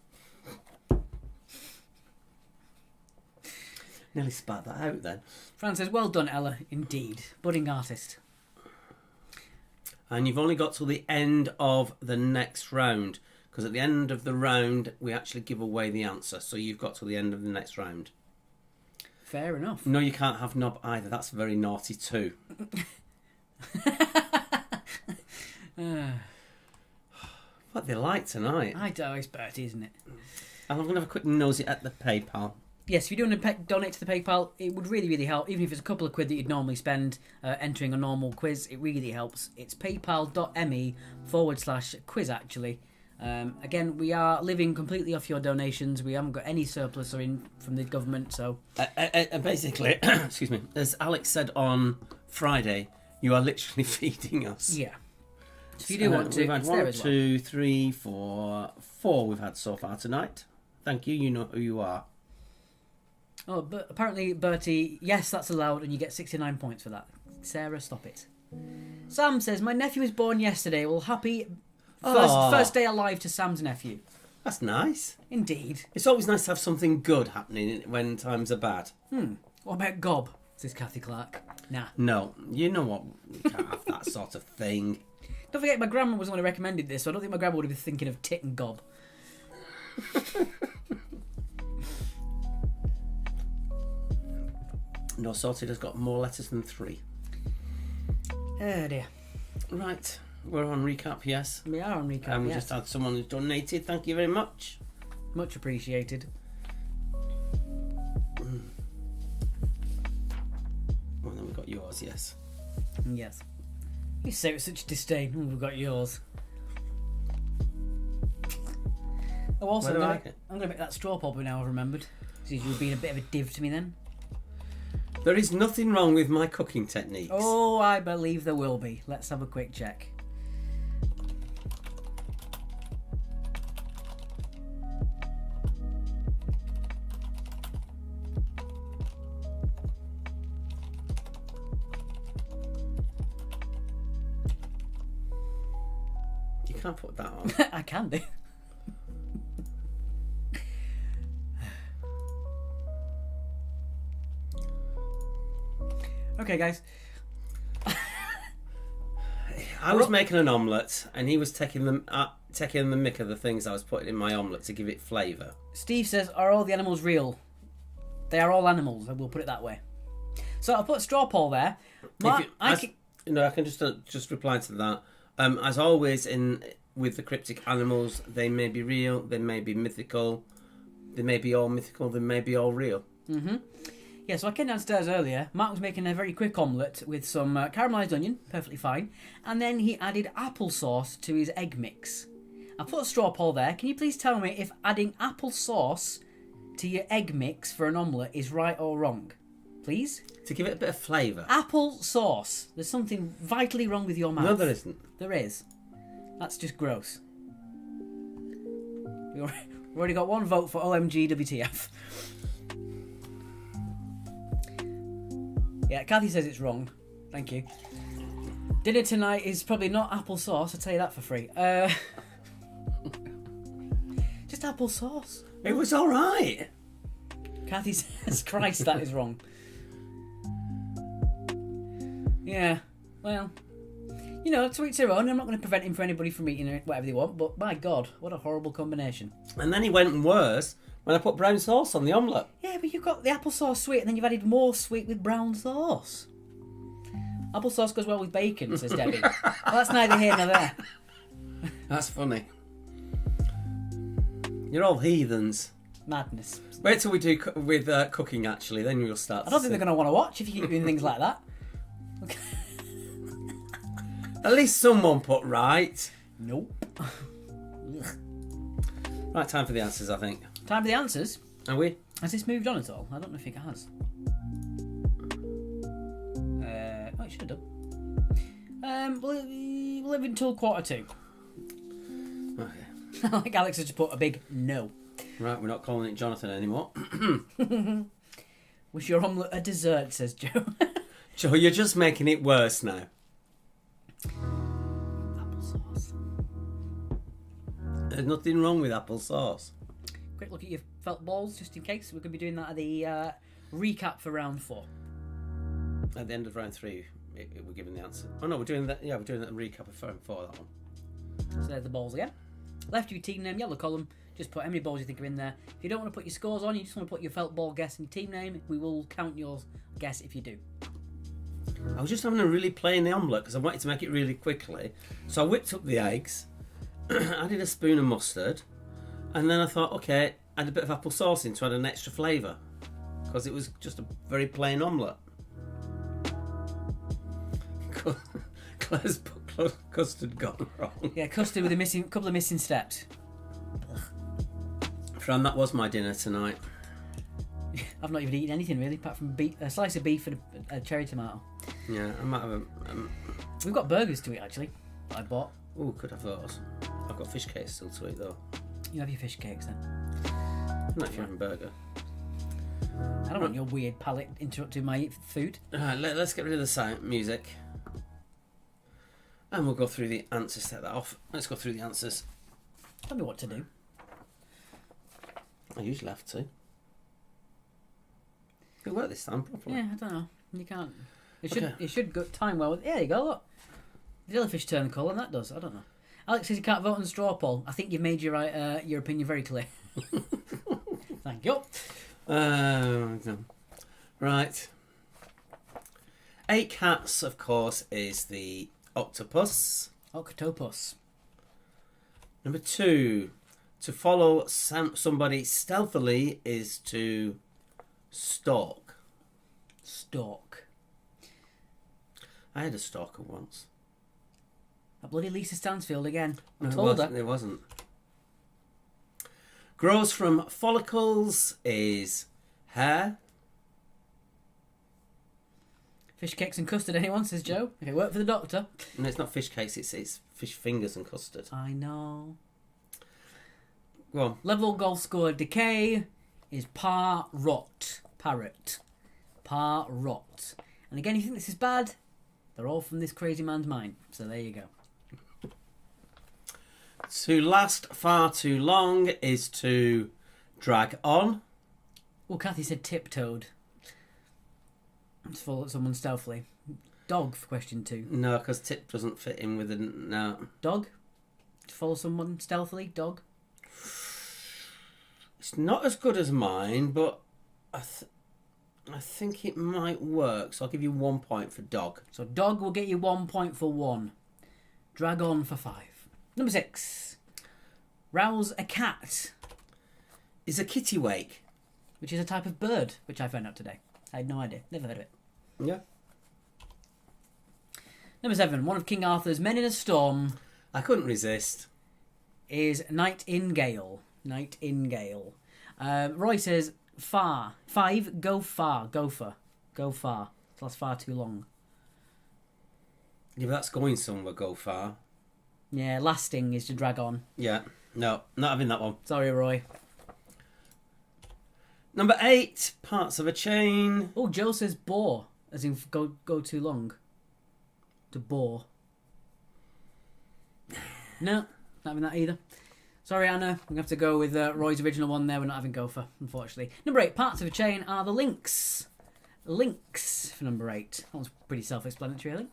Nearly spat that out then. Fran says, well done, Ella. Indeed. Budding artist. And you've only got till the end of the next round. Because at the end of the round, we actually give away the answer. So you've got till the end of the next round. Fair enough. No, you can't have knob either. That's very naughty too. What they like tonight. I know, it's Bertie, isn't it? And I'm going to have a quick nosy at the PayPal. Yes, if you do want to donate to the PayPal, it would really, really help. Even if it's a couple of quid that you'd normally spend entering a normal quiz, it really helps. It's paypal.me/quiz, actually. Again, we are living completely off your donations. We haven't got any surplus or in from the government, so... Basically, excuse me, as Alex said on Friday, you are literally feeding us. Yeah. So if you do want to, we've had it's there 1, as well. 2, 3, 4 we've had so far tonight. Thank you, you know who you are. Oh, but apparently, Bertie, yes, that's allowed, and you get 69 points for that. Sarah, stop it. Sam says, my nephew was born yesterday. Well, happy first day alive to Sam's nephew. That's nice. Indeed. It's always nice to have something good happening when times are bad. What about Gob? Says Kathy Clark. Nah. No, you know what? You can't have that sort of thing. Don't forget, my grandma was the one who recommended this, so I don't think my grandma would have been thinking of tit and Gob. No Sorted has got more letters than 3. Oh dear. Right, we're on recap, yes. We are on recap, And we yes. just had someone who's donated. Thank you very much. Much appreciated. Well, then we got yours, yes. Yes. You say it with such disdain. Oh, we've got yours. Oh, also, Where do I'm going to make that straw pop now I've remembered. Because you were being a bit of a div to me then. There is nothing wrong with my cooking techniques. Oh, I believe there will be. Let's have a quick check. You can't put that on. I can do. Okay, guys. I was making an omelette, and he was taking the mick of the things I was putting in my omelette to give it flavour. Steve says, are all the animals real? They are all animals, I will put it that way. So I'll put straw poll there. I can just reply to that. As always, with the cryptic animals, they may be real, they may be mythical, they may be all mythical, they may be all real. Mm-hmm. Yeah, so I came downstairs earlier. Mark was making a very quick omelette with some caramelised onion, perfectly fine, and then he added applesauce to his egg mix. I put a straw poll there. Can you please tell me if adding applesauce to your egg mix for an omelette is right or wrong? Please? To give it a bit of flavour. Applesauce. There's something vitally wrong with your mouth. No, there isn't. There is. That's just gross. We've already got one vote for OMG WTF. Yeah, Kathy says it's wrong. Thank you. Dinner tonight is probably not applesauce, I'll tell you that for free. Just applesauce. It was alright. Kathy says, Christ, that is wrong. Yeah, well, you know, to each their own. I'm not going to prevent him from anybody from eating whatever they want, but my God, what a horrible combination. And then he went worse when I put brown sauce on the omelette. Yeah, but you've got the applesauce sweet, and then you've added more sweet with brown sauce. Applesauce goes well with bacon, says Debbie. Well, that's neither here nor there. That's funny. You're all heathens. Madness. Wait till we do with cooking, actually, then you'll start I don't think they're going to want to watch if you keep doing things like that. At least someone put right. Nope. Right, time for the answers, I think. Time for the answers. Are we? Has this moved on at all? I don't know if it has. Oh, it should have done. We'll live until 2:45. Okay. Like Alex has just put a big no. Right, we're not calling it Jonathan anymore. Was your omelette a dessert, says Joe. Joe, you're just making it worse now. Applesauce. There's nothing wrong with applesauce. Quick look at your felt balls, just in case. We're going to be doing that at the recap for round 4. At the end of round 3, we're giving the answer. Oh no, we're doing that. Yeah, we're doing that recap of round 4. That one. So there's the balls again. Left, your team name, yellow column. Just put how many balls you think are in there. If you don't want to put your scores on, you just want to put your felt ball guess and your team name, we will count your guess if you do. I was just having a really plain omelette because I wanted to make it really quickly. So I whipped up the eggs, added a spoon of mustard, and then I thought, okay, add a bit of applesauce in to add an extra flavour because it was just a very plain omelette. Claire's put custard gone wrong. Yeah, custard with a couple of missing steps. Fran, that was my dinner tonight. I've not even eaten anything really, apart from a slice of beef and a cherry tomato. Yeah, I might have We've got burgers to eat actually. That I bought. Oh, could have those. I've got fish cakes still to eat though. You have your fish cakes then. Not if you're having burger. I don't want your weird palate interrupting my food. Alright, let's get rid of the silent music. And we'll go through the answers. Set that off. Let's go through the answers. Tell me what to do. I usually have to. It worked this time properly. Yeah, I don't know. You can't. Okay. It should go time well. Yeah, there you go. Look, the jellyfish turn the colour, and that does. I don't know. Alex says you can't vote on the straw poll. I think you've made your opinion very clear. Thank you. Right. 8 cats, of course, is the octopus. Octopus. Number 2, to follow somebody stealthily is to stalk. Stalk. I had a stalker once. That bloody Lisa Stansfield again. I No, told her. It wasn't. Grows from follicles is hair. Fish cakes and custard, anyone, says Joe. Okay, work for the doctor. No, it's not fish cakes, it's fish fingers and custard. I know. Go on. Level goal score decay is parrot. Parrot. Parrot. And again, if you think this is bad, they're all from this crazy man's mind. So there you go. To last far too long is to drag on. Well, Kathy said tiptoed. Let's follow someone stealthily. Dog for question 2. No, because tip doesn't fit in with a no. Dog? To follow someone stealthily? Dog? It's not as good as mine, but I think it might work. So I'll give you 1 point for dog. So dog will get you 1 point for 1. Drag on for 5. Number 6. Rouse a cat, Is a kittiwake. which is a type of bird, which I found out today. I had no idea. Never heard of it. Yeah. Number 7. One of King Arthur's men in a storm I couldn't resist. is Nightingale. Nightingale. Roy says far. 5. Go far. Gopher. Go far. That's far too long. Yeah, but that's going somewhere, go far. Yeah, lasting is to drag on. Yeah. No, not having that one. Sorry, Roy. Number 8, parts of a chain. Oh, Joe says bore, as in go too long. To bore. No, not having that either. Sorry, Anna. We're going to have to go with Roy's original one there. We're not having gopher, unfortunately. Number 8, parts of a chain are the links. Links for number 8. That was pretty self-explanatory, I think.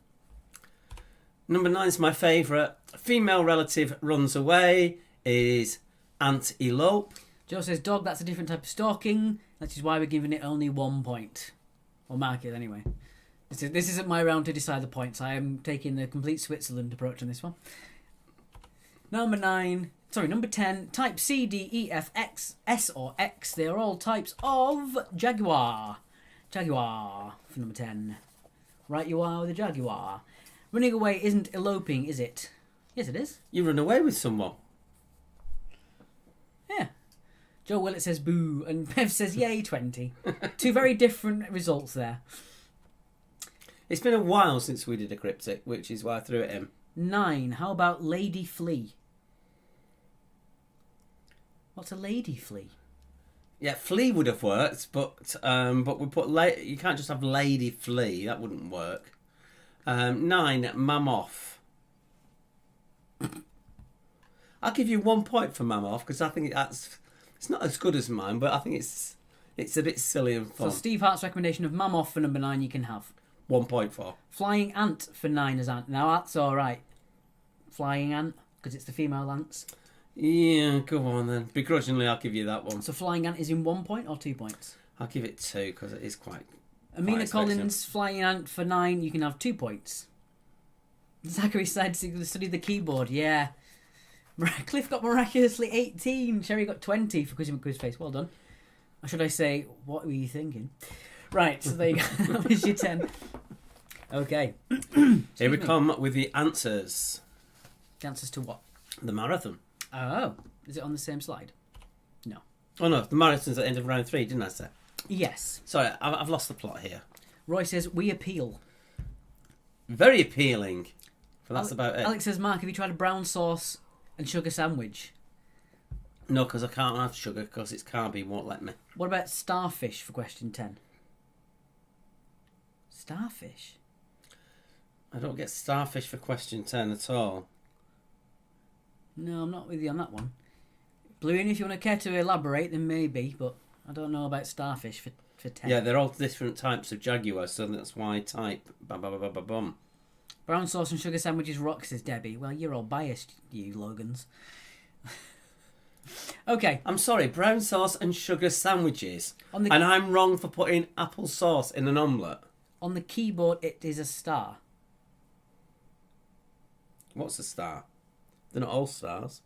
Number 9 is my favourite. Female relative runs away is antelope. Joe says dog, that's a different type of stalking. That is why we're giving it only 1 point. Or mark it anyway. This isn't my round to decide the points. I am taking the complete Switzerland approach on this one. Number 10. Type C, D, E, F, X, S or X. They are all types of jaguar. Jaguar for number 10. Right you are with a jaguar. Running away isn't eloping, is it? Yes, it is. You run away with someone. Yeah. Joe Willett says boo, and Bev says yay 20. Two very different results there. It's been a while since we did a cryptic, which is why I threw it in. 9. How about Lady Flea? What's a lady flea? Yeah, flea would have worked, but we put you can't just have lady flea. That wouldn't work. 9. Mum off. I'll give you 1 point for mum off because I think it's not as good as mine, but I think it's a bit silly and fun. So Steve Hart's recommendation of mum off for number 9 you can have. 1 point for. Flying ant for 9 as ant. Now that's alright. Flying ant, because it's the female ants. Yeah, go on then. Begrudgingly, I'll give you that one. So flying ant is in 1 point or 2 points? I'll give it 2 because it is quite. Amina Collins, flying ant for 9, you can have 2 points. Zachary said to study the keyboard, yeah. Cliff got miraculously 18. Sherry got 20 for Quiz Face. Well done. Or should I say, what were you thinking? Right, so there you go. That was your 10. Okay. Here we come with the answers. The answers to what? The marathon. Oh, is it on the same slide? No. Oh no, the marathon's at the end of round 3, didn't I say? Yes. Sorry, I've lost the plot here. Roy says, we appeal. Very appealing. But that's about it. Alex says, Mark, have you tried a brown sauce and sugar sandwich? No, because I can't have sugar because it's carby, won't let me. What about starfish for question 10? Starfish? I don't get starfish for question 10 at all. No, I'm not with you on that one. Balloon, if you want to care to elaborate, then maybe, but I don't know about starfish for 10. Yeah, they're all different types of jaguar, so that's why type. Bum. Brown sauce and sugar sandwiches rock, says Debbie. Well, you're all biased, you Logans. Okay. I'm sorry, brown sauce and sugar sandwiches. And I'm wrong for putting apple sauce in an omelette. On the keyboard, it is a star. What's a star? They're not all stars.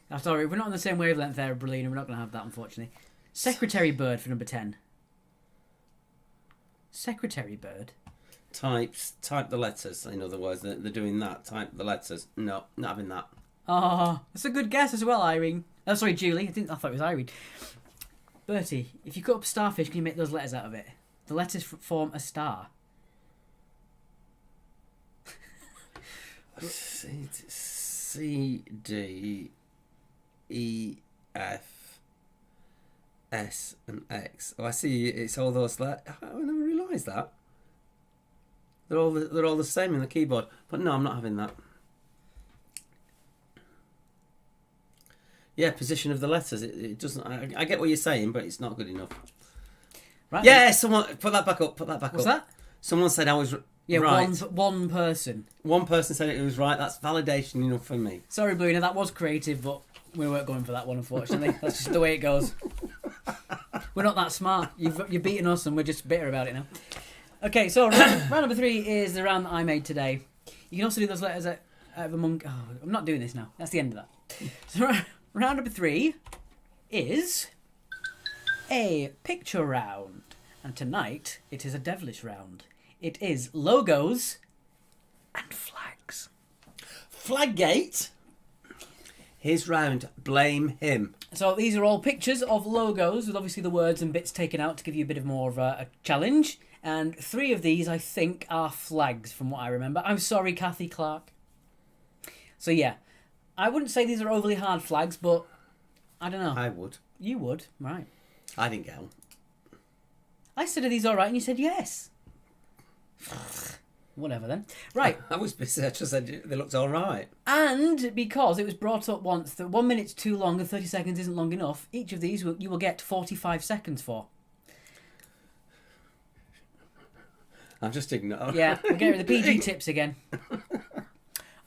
I'm sorry, we're not on the same wavelength there, Berlina. We're not going to have that, unfortunately. Secretary bird for number 10. Secretary bird? Type the letters, in other words. They're doing that. Type the letters. No, not having that. Oh, that's a good guess as well, Irene. Oh, sorry, Julie. I thought it was Irene. Bertie, if you cut up starfish, can you make those letters out of it? The letters form a star. C, D, E, F, S, and X. Oh, I see. It's all those. I never realised that. They're all the same in the keyboard. But no, I'm not having that. Yeah, position of the letters. It doesn't. I get what you're saying, but it's not good enough. Right. Yeah, someone put that back up. What's that? Someone said I was Yeah, right. one person. One person said it was right. That's validation enough for me. Sorry, Bluna, that was creative, but we weren't going for that one, unfortunately. That's just the way it goes. We're not that smart. You've beaten us, and we're just bitter about it now. Okay, so round number 3 is the round that I made today. You can also do those letters out of among... Oh, I'm not doing this now. That's the end of that. So round number 3 is a picture round. And tonight, it is a devilish round. It is logos and flags. Flaggate. His round. Blame him. So these are all pictures of logos with obviously the words and bits taken out to give you a bit of more of a challenge. And 3 of these, I think, are flags from what I remember. I'm sorry, Kathy Clark. So yeah, I wouldn't say these are overly hard flags, but I don't know. I would. You would, right. I didn't get them. I said, are these all right? And you said yes. Whatever then. Right. I was busy. I just said they looked all right. And because it was brought up once that 1 minute's too long and 30 seconds isn't long enough, each of these you will get 45 seconds for. I'm just ignoring. Yeah, we're getting the PG tips again.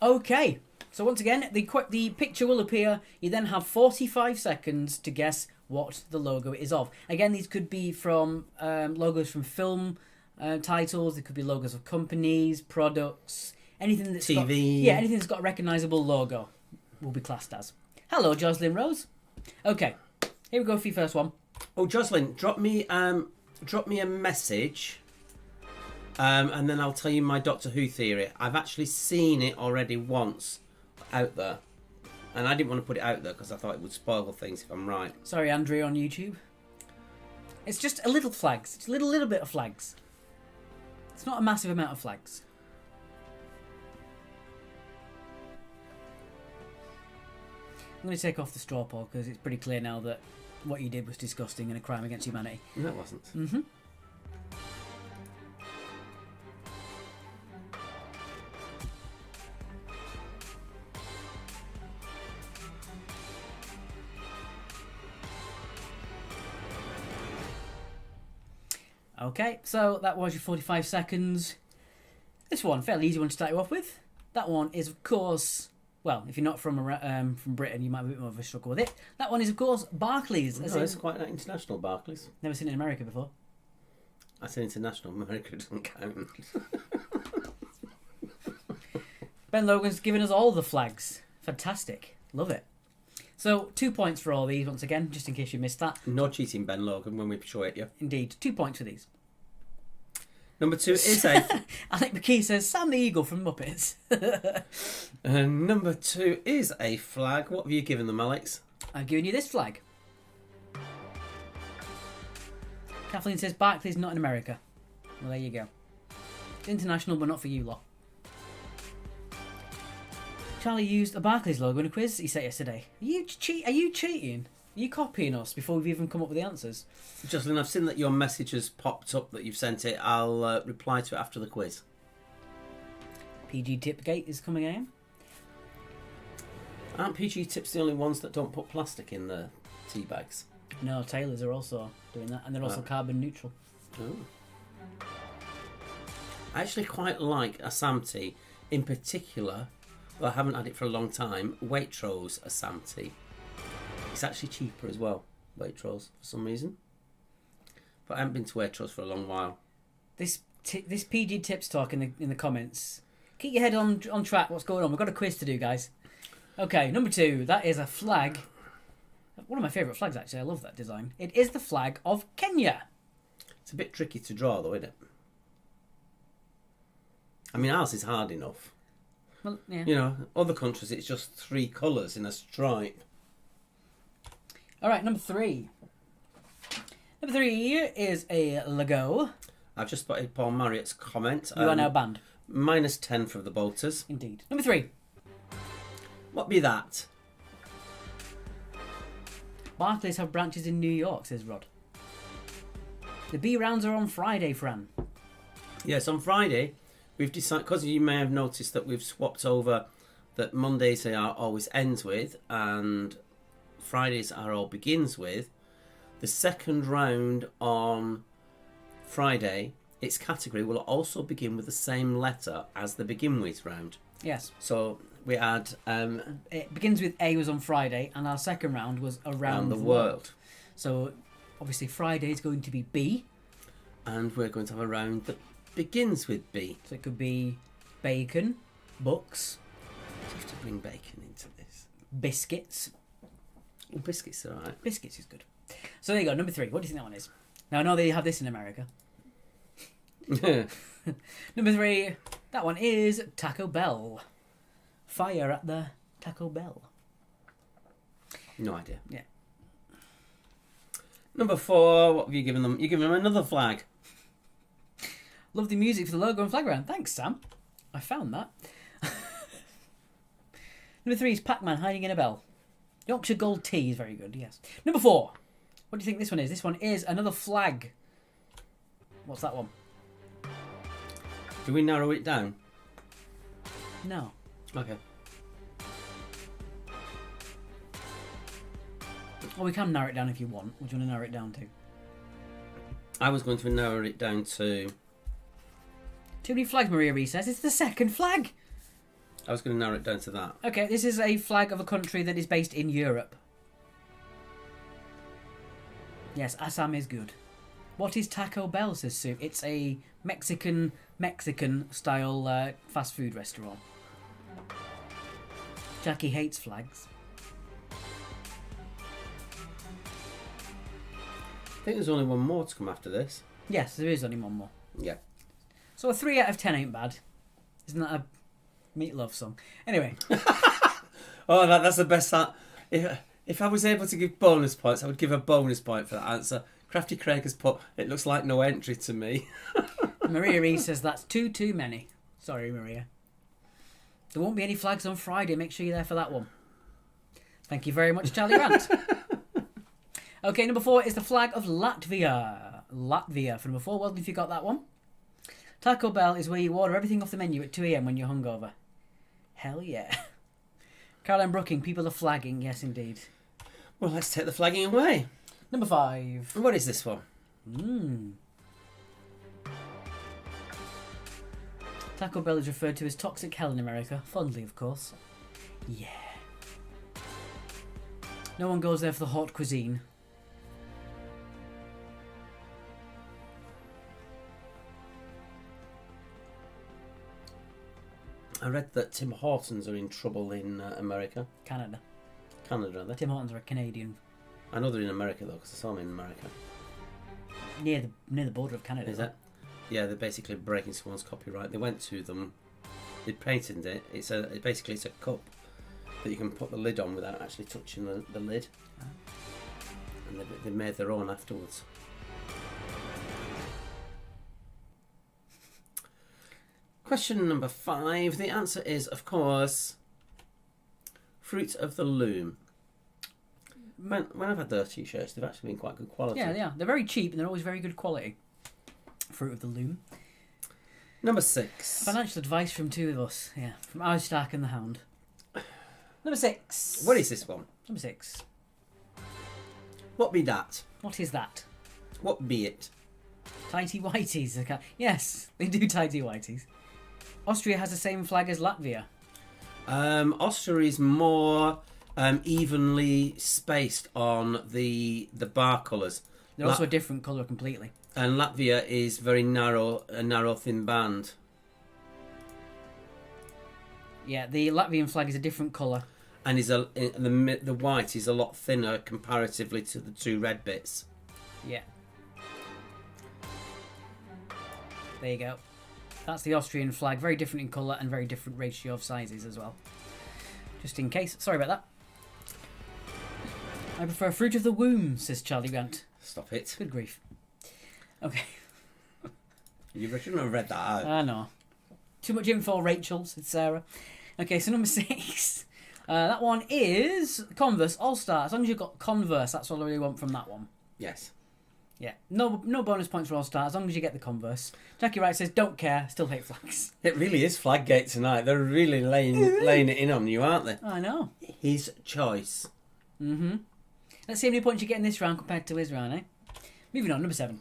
Okay. So once again, the picture will appear. You then have 45 seconds to guess what the logo is of. Again, these could be from logos from film titles. They could be logos of companies, products, anything that's TV. Anything that's got a recognisable logo will be classed as. Hello, Jocelyn Rose. Okay, here we go for your first one. Oh, Jocelyn, drop me a message And then I'll tell you my Doctor Who theory. I've actually seen it already once out there. And I didn't want to put it out there because I thought it would spoil things if I'm right. Sorry, Andrea on YouTube. It's just a little flags. It's a little bit of flags. It's not a massive amount of flags. I'm going to take off the straw poll because it's pretty clear now that what you did was disgusting and a crime against humanity. No, it wasn't. Mm-hmm. Okay, so that was your 45 seconds. This one, fairly easy one to start you off with. That one is, of course, well, if you're not from Britain, you might have a bit more of a struggle with it. That one is, of course, Barclays. No, it's quite an international Barclays. Never seen it in America before. I said international. America doesn't count. Ben Logan's given us all the flags. Fantastic. Love it. So, 2 points for all these, once again, just in case you missed that. No cheating, Ben Logan, when we show it you. Indeed, 2 points for these. Number 2 is a... Alec McKee says, Sam the Eagle from Muppets. Number 2 is a flag. What have you given them, Alex? I've given you this flag. Kathleen says, Barclays not in America. Well, there you go. It's international, but not for you lot. Charlie used a Barclays logo in a quiz, he said yesterday. Are you cheating? Are you copying us before we've even come up with the answers? Jocelyn, I've seen that your message has popped up that you've sent it. I'll reply to it after the quiz. PG Tipgate is coming in. Aren't PG Tips the only ones that don't put plastic in their tea bags? No, Taylors are also doing that, and they're also carbon neutral. Oh. I actually quite like Assam tea. In particular, though I haven't had it for a long time, Waitrose Assam tea. It's actually cheaper as well, Waitrose, for some reason. But I haven't been to Waitrose for a long while. This PG Tips talk in the comments. Keep your head on track. What's going on? We've got a quiz to do, guys. Okay, number 2. That is a flag. One of my favourite flags, actually. I love that design. It is the flag of Kenya. It's a bit tricky to draw, though, isn't it? I mean, ours is hard enough. Well, yeah. You know, other countries, it's just 3 colours in a stripe. All right, number 3. Number 3 is a logo. I've just spotted Paul Marriott's comment. You are now banned. Minus 10 for the Bolters. Indeed. Number 3. What be that? Barclays have branches in New York, says Rod. The B rounds are on Friday, Fran. Yes, on Friday, we've decided, because you may have noticed that we've swapped over that Mondays they are always ends with and Fridays are all begins with. The second round on Friday, its category will also begin with the same letter as the begin with round. Yes. So we had... it begins with A was on Friday, and our second round was around the world. So, obviously, Friday is going to be B. And we're going to have a round that begins with B. So it could be bacon, books, You have to bring bacon into this. biscuits. Oh, biscuits are alright. Biscuits is good. So there you go, number 3. What do you think that one is? Now, I know they have this in America. Number 3, that one is Taco Bell. Fire at the Taco Bell. No idea. Yeah. Number 4, what have you given them? You've given them another flag. Love the music for the logo and flag round. Thanks, Sam. I found that. Number 3 is Pac-Man hiding in a bell. Yorkshire Gold Tea is very good, yes. Number 4. What do you think this one is? This one is another flag. What's that one? Do we narrow it down? No. Okay. Well, we can narrow it down if you want. What do you want to narrow it down to? I was going to narrow it down to... Too many flags, Maria Reese says. It's the second flag. I was going to narrow it down to that. Okay, this is a flag of a country that is based in Europe. Yes, Assam is good. What is Taco Bell, says Sue? It's a Mexican style fast food restaurant. Jackie hates flags. I think there's only one more to come after this. Yes, there is only one more. Yeah. So a 3 out of 10 ain't bad. Isn't that a Meatloaf song? Anyway. Oh, that's the best. If I was able to give bonus points, I would give a bonus point for that answer. Crafty Craig has put, it looks like no entry to me. Maria E says that's too many. Sorry, Maria. There won't be any flags on Friday. Make sure you're there for that one. Thank you very much, Charlie Rant. Okay, number 4 is the flag of Latvia. Latvia for number 4. Well done if you got that one. Taco Bell is where you order everything off the menu at 2 a.m. when you're hungover. Hell yeah. Caroline Brooking, people are flagging. Yes, indeed. Well, let's take the flagging away. Number 5. What is this one? Taco Bell is referred to as toxic hell in America. Fondly, of course. Yeah. No one goes there for the hot cuisine. I read that Tim Hortons are in trouble in America. Canada. Canada, are they? Tim Hortons are a Canadian. I know they're in America, though, because I saw them in America. Near the border of Canada. Is that? Yeah, they're basically breaking someone's copyright. They went to them, they patented it. It's a cup that you can put the lid on without actually touching the lid. And they made their own afterwards. Question number 5. The answer is, of course, Fruit of the Loom. When I've had their t-shirts, they've actually been quite good quality. Yeah, they are. They're very cheap and they're always very good quality. Fruit of the Loom. Number 6. Financial advice from 2 of us. Yeah, from Aristark and the Hound. Number 6. What is this one? Number 6. What be that? What is that? What be it? Tighty whities. Yes, they do tighty whities. Austria has the same flag as Latvia. Austria is more evenly spaced on the bar colours. They're also a different colour completely. And Latvia is very narrow, a narrow, thin band. Yeah, the Latvian flag is a different colour. And the white is a lot thinner comparatively to the 2 red bits. Yeah. There you go. That's the Austrian flag. Very different in colour and very different ratio of sizes as well. Just in case. Sorry about that. I prefer Fruit of the Womb, says Charlie Grant. Stop it. Good grief. Okay. You shouldn't have read that out. I know. Too much info, Rachel, said Sarah. Okay, so number 6. That one is Converse All-Star. As long as you've got Converse, that's all I really want from that one. Yes. Yeah. No bonus points for All-Star, as long as you get the Converse. Jackie Wright says, don't care, still hate flags. It really is Flaggate tonight. They're really laying it in on you, aren't they? I know. His choice. Mm-hmm. Let's see how many points you get in this round compared to his round, eh? Moving on, number 7.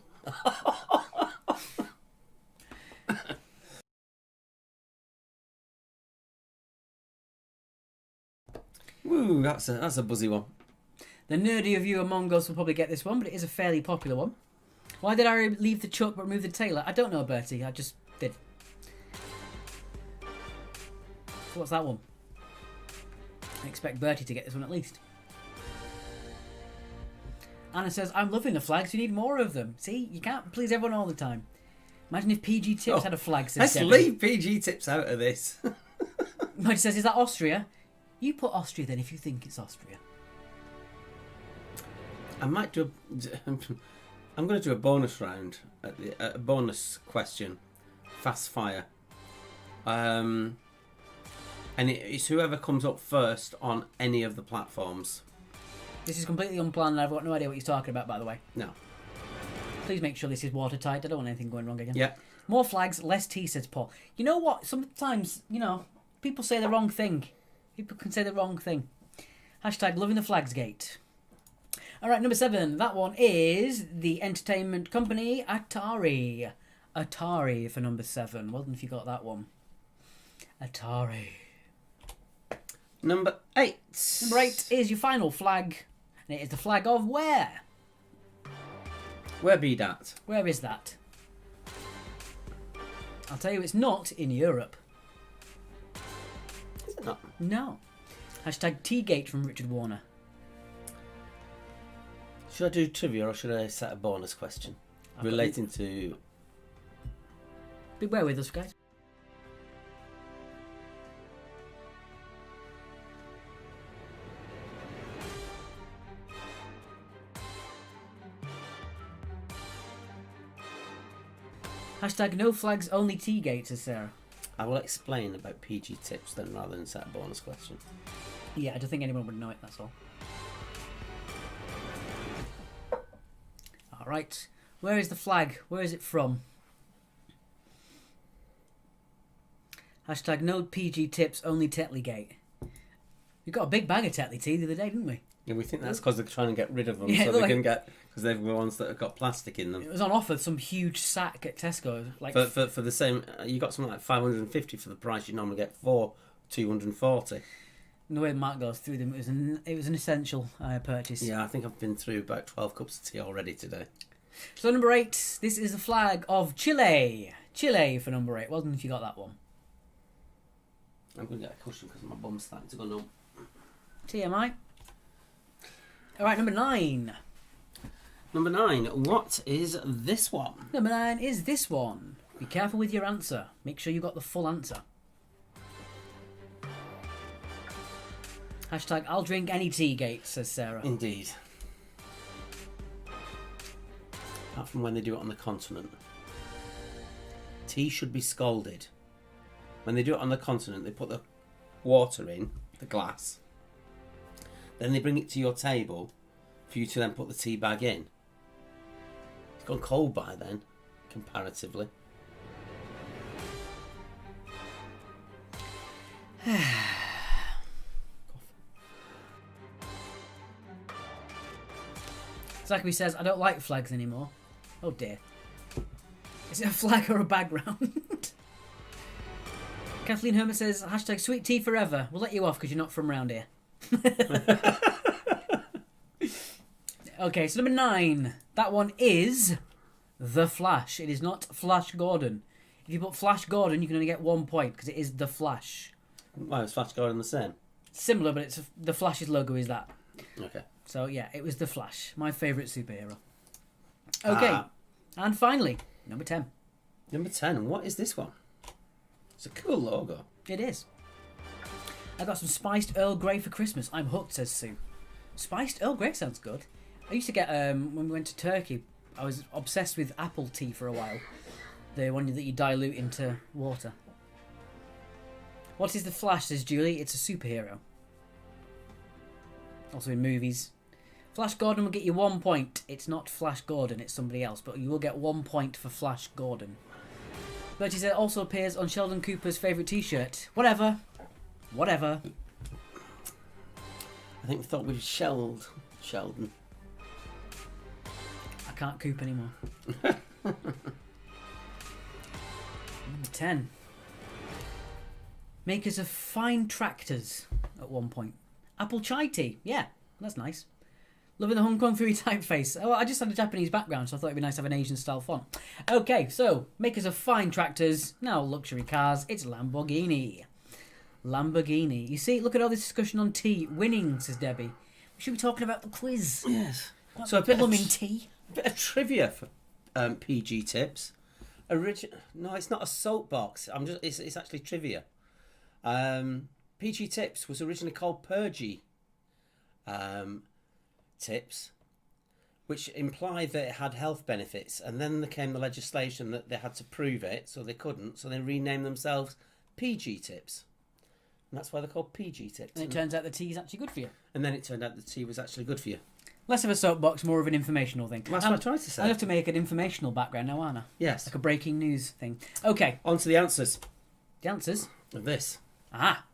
Woo, that's a buzzy one. The nerdy of you among us will probably get this one, but it is a fairly popular one. Why did I leave the chuck but remove the tailor? I don't know, Bertie. I just did. So what's that one? I expect Bertie to get this one at least. Anna says, I'm loving the flags. You need more of them. See, you can't please everyone all the time. Imagine if PG Tips had a flag. Let's leave PG Tips out of this. Bertie says, is that Austria? You put Austria then if you think it's Austria. I might do. I'm going to do a bonus round, a bonus question, fast fire, and it's whoever comes up first on any of the platforms. This is completely unplanned and I've got no idea what you're talking about, by the way. No. Please make sure this is watertight. I don't want anything going wrong again. Yeah. More flags, less tea, says Paul. You know what? Sometimes, people say the wrong thing. People can say the wrong thing. Hashtag loving the flags gate. Alright, number 7. That one is the entertainment company Atari. Atari for number 7. Well done if you got that one. Atari. Number 8. Number 8 is your final flag. And it is the flag of where? Where be that? Where is that? I'll tell you, it's not in Europe. Is it not? No. Hashtag Teagate from Richard Warner. Should I do trivia or should I set a bonus question relating to bear with us, guys. Hashtag no flags, only Teagate, says Sarah. I will explain about PG tips then rather than set a bonus question. Yeah, I don't think anyone would know it, that's all. Alright, where is the flag? Where is it from? Hashtag no PG tips, only Tetley-gate. We got a big bag of Tetley tea the other day, didn't we? Yeah, we think that's because they're trying to get rid of them, Yeah, so they like- can get, because they're the ones that have got plastic in them. It was on offer, some huge sack at Tesco. Like, For the same, you got something like 550 for the price you normally get for 240. the way Mark goes through them, it was an essential purchase. Yeah, I think I've been through about 12 cups of tea already today. So number 8, this is the flag of Chile. Chile for number 8. Well done if you got that one. I'm going to get a cushion because my bum's starting to go numb. TMI. Alright, number 9. Number 9, what is this one? Number 9 is this one. Be careful with your answer. Make sure you got the full answer. Hashtag I'll drink any Teagate, says Sarah. Indeed. Apart from when they do it on the continent. Tea should be scalded. When they do it on the continent, they put the water in, the glass. Then they bring it to your table for you to then put the tea bag in. It's gone cold by then, comparatively. Zachary says, I don't like flags anymore. Oh dear. Is it a flag or a background? Kathleen Herman says, hashtag sweet tea forever. We'll let you off because you're not from round here. Okay, so number 9. That one is The Flash. It is not Flash Gordon. If you put Flash Gordon, you can only get 1 point because it is The Flash. Why was Flash Gordon the same? Similar, but it's the Flash's logo is that. Okay. So yeah, it was The Flash, my favourite superhero. Okay, Ah. and finally, number 10. Number 10, what is this one? It's a cool logo. It is. I got some spiced Earl Grey for Christmas. I'm hooked, says Sue. Spiced Earl Grey sounds good. I used to get, when we went to Turkey, I was obsessed with apple tea for a while. The one that you dilute into water. What is the Flash, says Julie? It's a superhero. Also in movies. Flash Gordon will get you 1 point. It's not Flash Gordon, it's somebody else, but you will get 1 point for Flash Gordon. Bertie said it also appears on Sheldon Cooper's favourite t-shirt. Whatever. Whatever. I think we thought we'd shelled Sheldon. I can't coop anymore. Number 10. Makers of fine tractors at 1 point. Apple chai tea. Yeah, that's nice. Loving the Hong Kong Fury typeface. Oh, I just had a Japanese background, so I thought it'd be nice to have an Asian style font. Okay, so makers of fine tractors, now luxury cars. It's Lamborghini. Lamborghini. You see, look at all this discussion on tea. Winning, says Debbie. We should be talking about the quiz. Yes. Not So a bit of blooming tea. bit of trivia for PG tips. No, it's not a soapbox. It's actually trivia. PG tips was originally called Purgy tips, which implied that it had health benefits, and then there came the legislation that they had to prove it, so they couldn't. So they renamed themselves PG tips, and that's why they're called PG tips. And it turns out the tea is actually good for you. And then it turned out the tea was actually good for you. Less of a soapbox, more of an informational thing. That's what I tried to say. I have to make an informational background now, aren't I? Yes. Like a breaking news thing. Okay, On to the answers the answers. of this. Ah.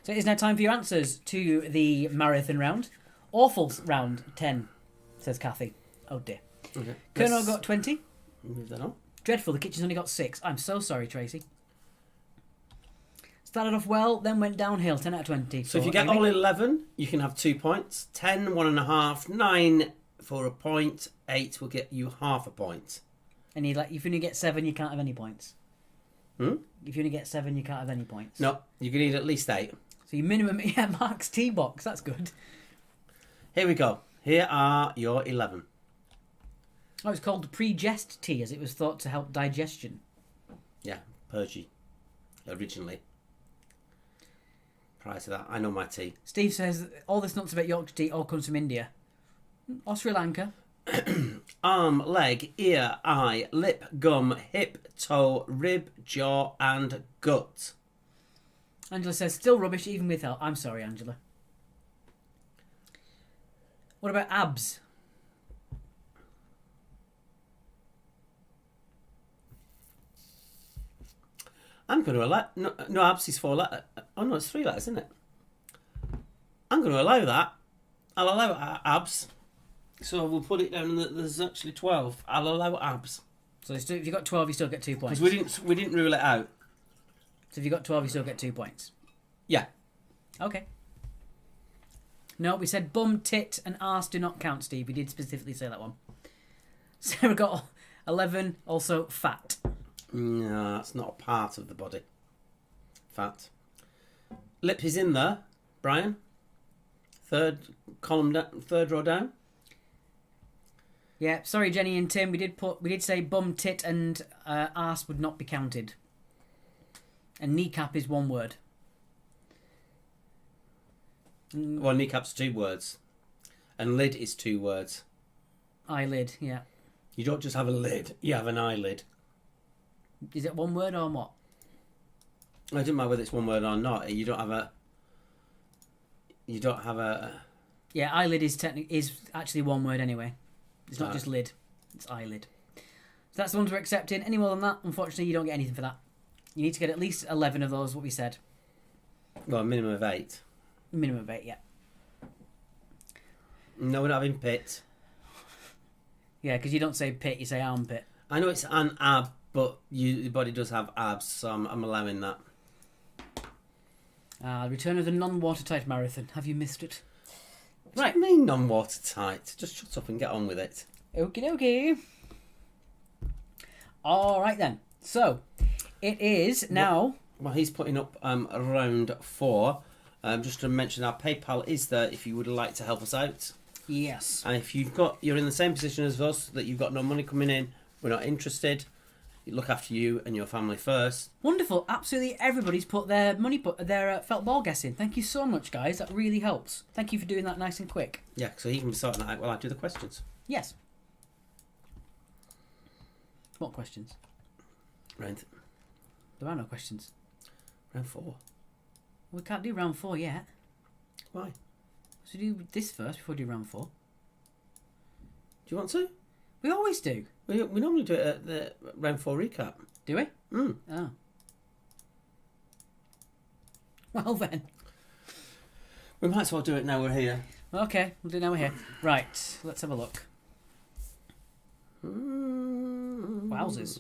So it is now time for your answers to the marathon round. Awful round 10, says Kathy. Oh dear. Okay. Colonel Let's got 20. move that on. Dreadful, the kitchen's only got 6. I'm so sorry, Tracy. Started off well, then went downhill. 10 out of 20. So if you get Amy. all 11, you can have 2 points. 10, 1.5, 9 for a point. 8 will get you half a point. And if you only get 7, you can't have any points. Hmm? If you only get 7, you can't have any points. No, you can need at least 8. So your minimum, yeah, Mark's tea box. That's good. Here we go. Here are your 11. Oh, it's called pre-gest tea, as it was thought to help digestion. Yeah, Pergy originally. Prior to that, I know my tea. Steve says all this nuts about Yorkshire tea all comes from India. Or Sri Lanka. Arm, leg, ear, eye, lip, gum, hip, toe, rib, jaw, and gut. Angela says still rubbish even with help. I'm sorry, Angela. What about abs? I'm going to allow... No, abs is 4 letters. Oh, no, it's 3 letters, isn't it? I'm going to allow that. I'll allow abs. So we'll put it down and there's actually 12. I'll allow abs. So if you got 12, you still get 2 points. Because we didn't rule it out. So if you got 12, you still get 2 points. Yeah. Okay. No, we said bum, tit, and arse do not count, Steve. We did specifically say that one. Sarah got 11, also fat. No, that's not a part of the body. Fat. Lip is in there, Brian. Third row down. Yeah, sorry, Jenny and Tim. We did say bum, tit, and arse would not be counted. And kneecap is 1 word. Well, kneecap's 2 words. And lid is 2 words. Eyelid, yeah. You don't just have a lid, you have an eyelid. Is it 1 word or what? I don't mind whether it's 1 word or not. You don't have a... Yeah, eyelid is actually 1 word anyway. It's not Right. just lid. It's eyelid. So that's the ones we're accepting. Any more than that, unfortunately, you don't get anything for that. You need to get at least 11 of those, what we said. Well, a minimum of 8. Minimum of 8, yeah. No, we're not having pit. Yeah, because you don't say pit, you say armpit. I know it's an ab, but your body does have abs, so I'm allowing that. Return of the non-watertight marathon. Have you missed it? What do you mean non-watertight? Just shut up and get on with it. Okie dokie. All right then. So, it is now... Well, he's putting up round 4. Just to mention, our PayPal is there if you would like to help us out. Yes. And if you're in the same position as us, that you've got no money coming in, we're not interested, you look after you and your family first. Wonderful. Absolutely everybody's put their felt ball guess in. Thank you so much, guys. That really helps. Thank you for doing that nice and quick. Yeah, so he can be sorting that out while I do the questions. Yes. What questions? Round There are no questions. 4. We can't do round 4 yet. Why? So do this first before we do round 4. Do you want to? We always do. We normally do it at the round 4 recap. Do we? Mm. Oh. Well then. We might as well do it now we're here. Okay, we'll do it now we're here. Right, let's have a look. Wowzers.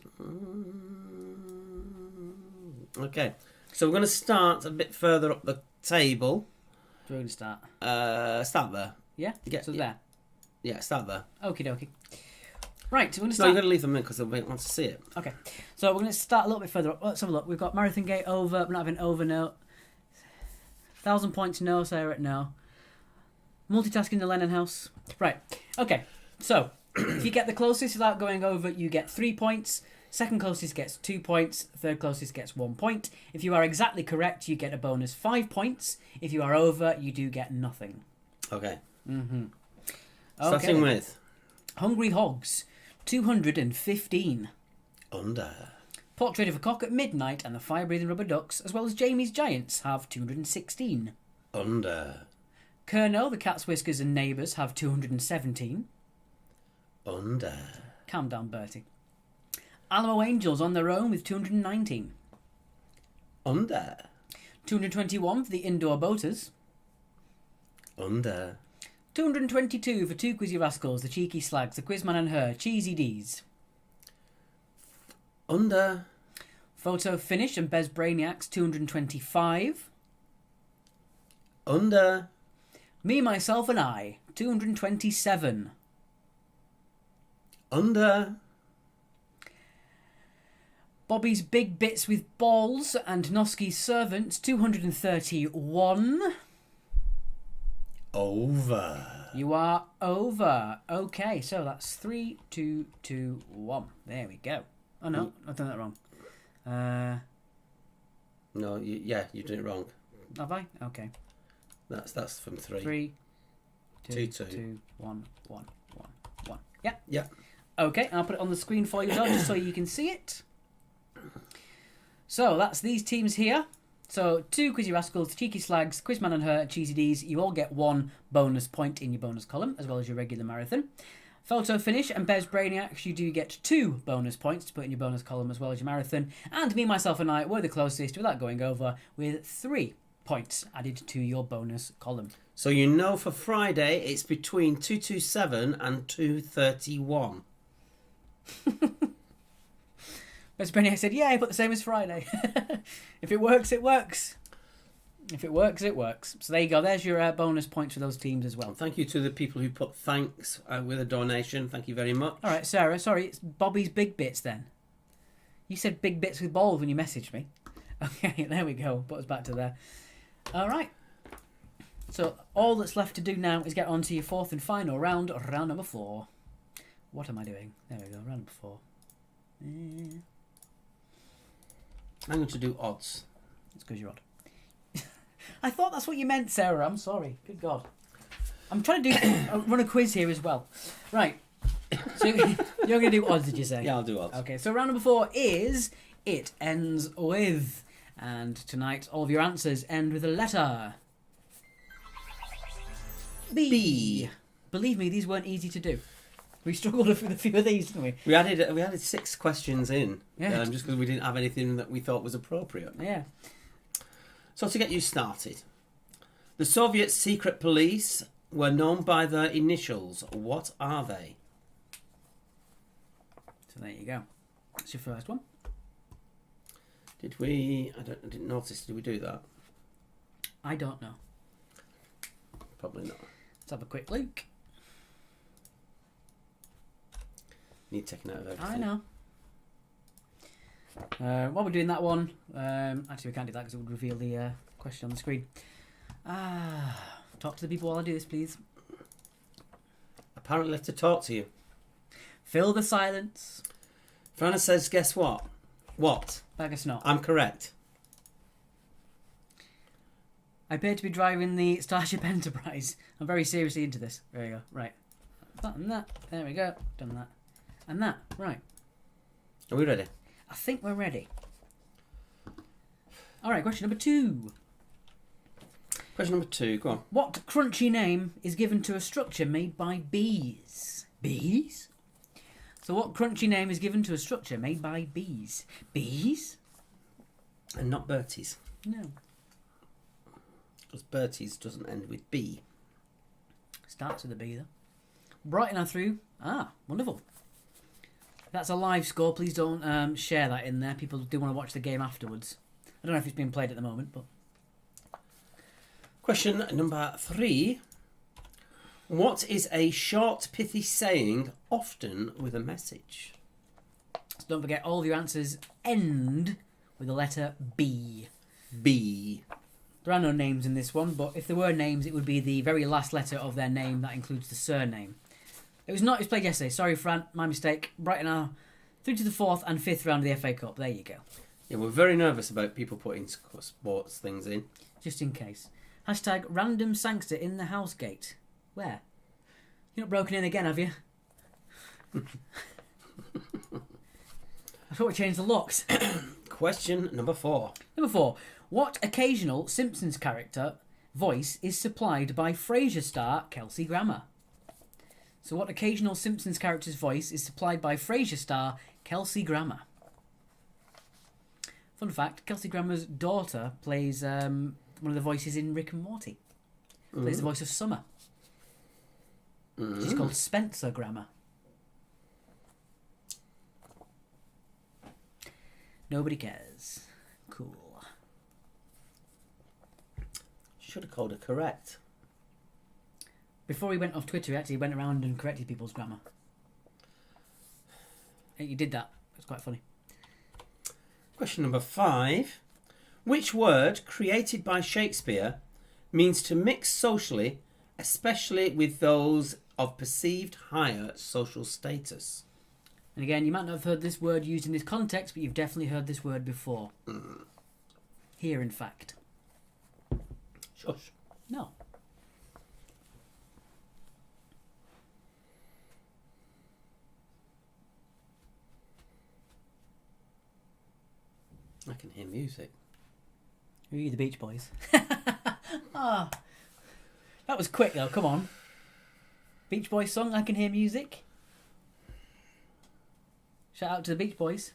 Okay, so we're going to start a bit further up the table. So we're going to start. Start there. Yeah? Yeah, So yeah. there. Yeah, start there. Okie dokie. Right, so we're going to No, start. you've got to leave them in because they want to see it. Okay, so we're going to start a little bit further up. Let's have a look. We've got Marathon Gate over. We're not having over, no. 1,000 points, no. Sarah, no. Multitasking the Lennon House. Right, okay. So, if you get the closest without going over, you get 3 points. Second closest gets 2 points. Third closest gets 1 point. If you are exactly correct, you get a bonus 5 points. If you are over, you do get nothing. Okay. Mm-hmm. Starting with Hungry Hogs, 215. Under. Portrait of a Cock at Midnight and the Fire-Breathing Rubber Ducks, as well as Jamie's Giants, have 216. Under. Kerno, the Cat's Whiskers and Neighbours have 217. Under. Calm down, Bertie. Alamo Angels on their own with 219. Under. 221 for the Indoor Boaters. Under. 222 for Two Quizzy Rascals, the Cheeky Slags, the Quizman and Her, Cheesy D's. Under. Photo Finish and Bez Brainiacs, 225. Under. Me, Myself and I, 227. Under. Bobby's Big Bits with Balls and Noski's Servants, 231. Over. You are over. Okay, so that's 3, 2, 2, 1. There we go. Oh no, I've done that wrong. No, you did it wrong. Have I? Okay. That's from 3. 3, 2, 2. 2, 1, 1, 1, 1. Yeah. Yeah. Okay, I'll put it on the screen for you, John, just so you can see it. So that's these teams here. So 2 Quizzy Rascals, Cheeky Slags, Quizman and Her, Cheesy D's. You all get 1 bonus point in your bonus column, as well as your regular marathon. Photo Finish and Bez Brainiacs, you do get 2 bonus points to put in your bonus column as well as your marathon. And Me, Myself and I were the closest without going over with 3 points added to your bonus column. So you know for Friday it's between 227 and 231. Bez Brainiac said, yeah, I put the same as Friday. If it works, it works. If it works, it works. So there you go. There's your bonus points for those teams as well. Thank you to the people who put thanks with a donation. Thank you very much. All right, Sarah, sorry, it's Bobby's Big Bits then. You said Big Bits with balls when you messaged me. Okay, there we go. Put us back to there. All right. So all that's left to do now is get on to your 4th and final round, round number 4. What am I doing? There we go, round number 4. I'm going to do odds. It's because you're odd. I thought that's what you meant, Sarah. I'm sorry. Good God. I'm trying to run a quiz here as well. Right. So you're going to do odds, did you say? Yeah, I'll do odds. Okay, so round number 4 is It Ends With. And tonight, all of your answers end with a letter. B. Believe me, these weren't easy to do. We struggled with a few of these, didn't we? We added 6 questions in, Yeah. just because we didn't have anything that we thought was appropriate. Yeah. So to get you started, the Soviet secret police were known by their initials. What are they? So there you go. That's your first one. Did we? I didn't notice. Did we do that? I don't know. Probably not. Let's have a quick look. Need taking out of everything. I know. While we're doing that one, actually we can't do that because it would reveal the question on the screen. Talk to the people while I do this, please. Apparently, to talk to you. Fill the silence. Franna says, "Guess what? What? Bag of snot. I'm correct." I appear to be driving the Starship Enterprise. I'm very seriously into this. There you go. Right. That and that. There we go. Done that. And that. Right. Are we ready? I think we're ready. All right. Question number 2. Question number 2. Go on. What crunchy name is given to a structure made by bees? Bees? So what crunchy name is given to a structure made by bees? Bees? And not Bertie's. No. Because Bertie's doesn't end with B. Starts with a B though. Brighton are through. Wonderful. That's a live score. Please don't share that in there. People do want to watch the game afterwards. I don't know if it's being played at the moment, but... Question number 3. What is a short, pithy saying, often with a message? So don't forget, all of your answers end with the letter B. B. There are no names in this one, but if there were names, it would be the very last letter of their name that includes the surname. It was played yesterday. Sorry, Fran, my mistake. Brighton are through to the 4th and 5th round of the FA Cup. There you go. Yeah, we're very nervous about people putting sports things in. Just in case. Hashtag random sangster in the house gate. Where? You're not broken in again, have you? I thought we changed the locks. Question number 4. Number 4. What occasional Simpsons character voice is supplied by Frasier star Kelsey Grammer? So what occasional Simpsons character's voice is supplied by Frasier star Kelsey Grammer? Fun fact, Kelsey Grammer's daughter plays one of the voices in Rick and Morty. Plays the voice of Summer. She's called Spencer Grammer. Nobody cares. Cool. Should have called her correct. Before he went off Twitter, he actually went around and corrected people's grammar. He did that. It's quite funny. Question number 5. Which word, created by Shakespeare, means to mix socially, especially with those of perceived higher social status? And again, you might not have heard this word used in this context, but you've definitely heard this word before. Here, in fact. Shush. No. I can hear music. Who are you, the Beach Boys? Ah, that was quick though. Come on. Beach Boys song, I Can Hear Music. Shout out to the Beach Boys.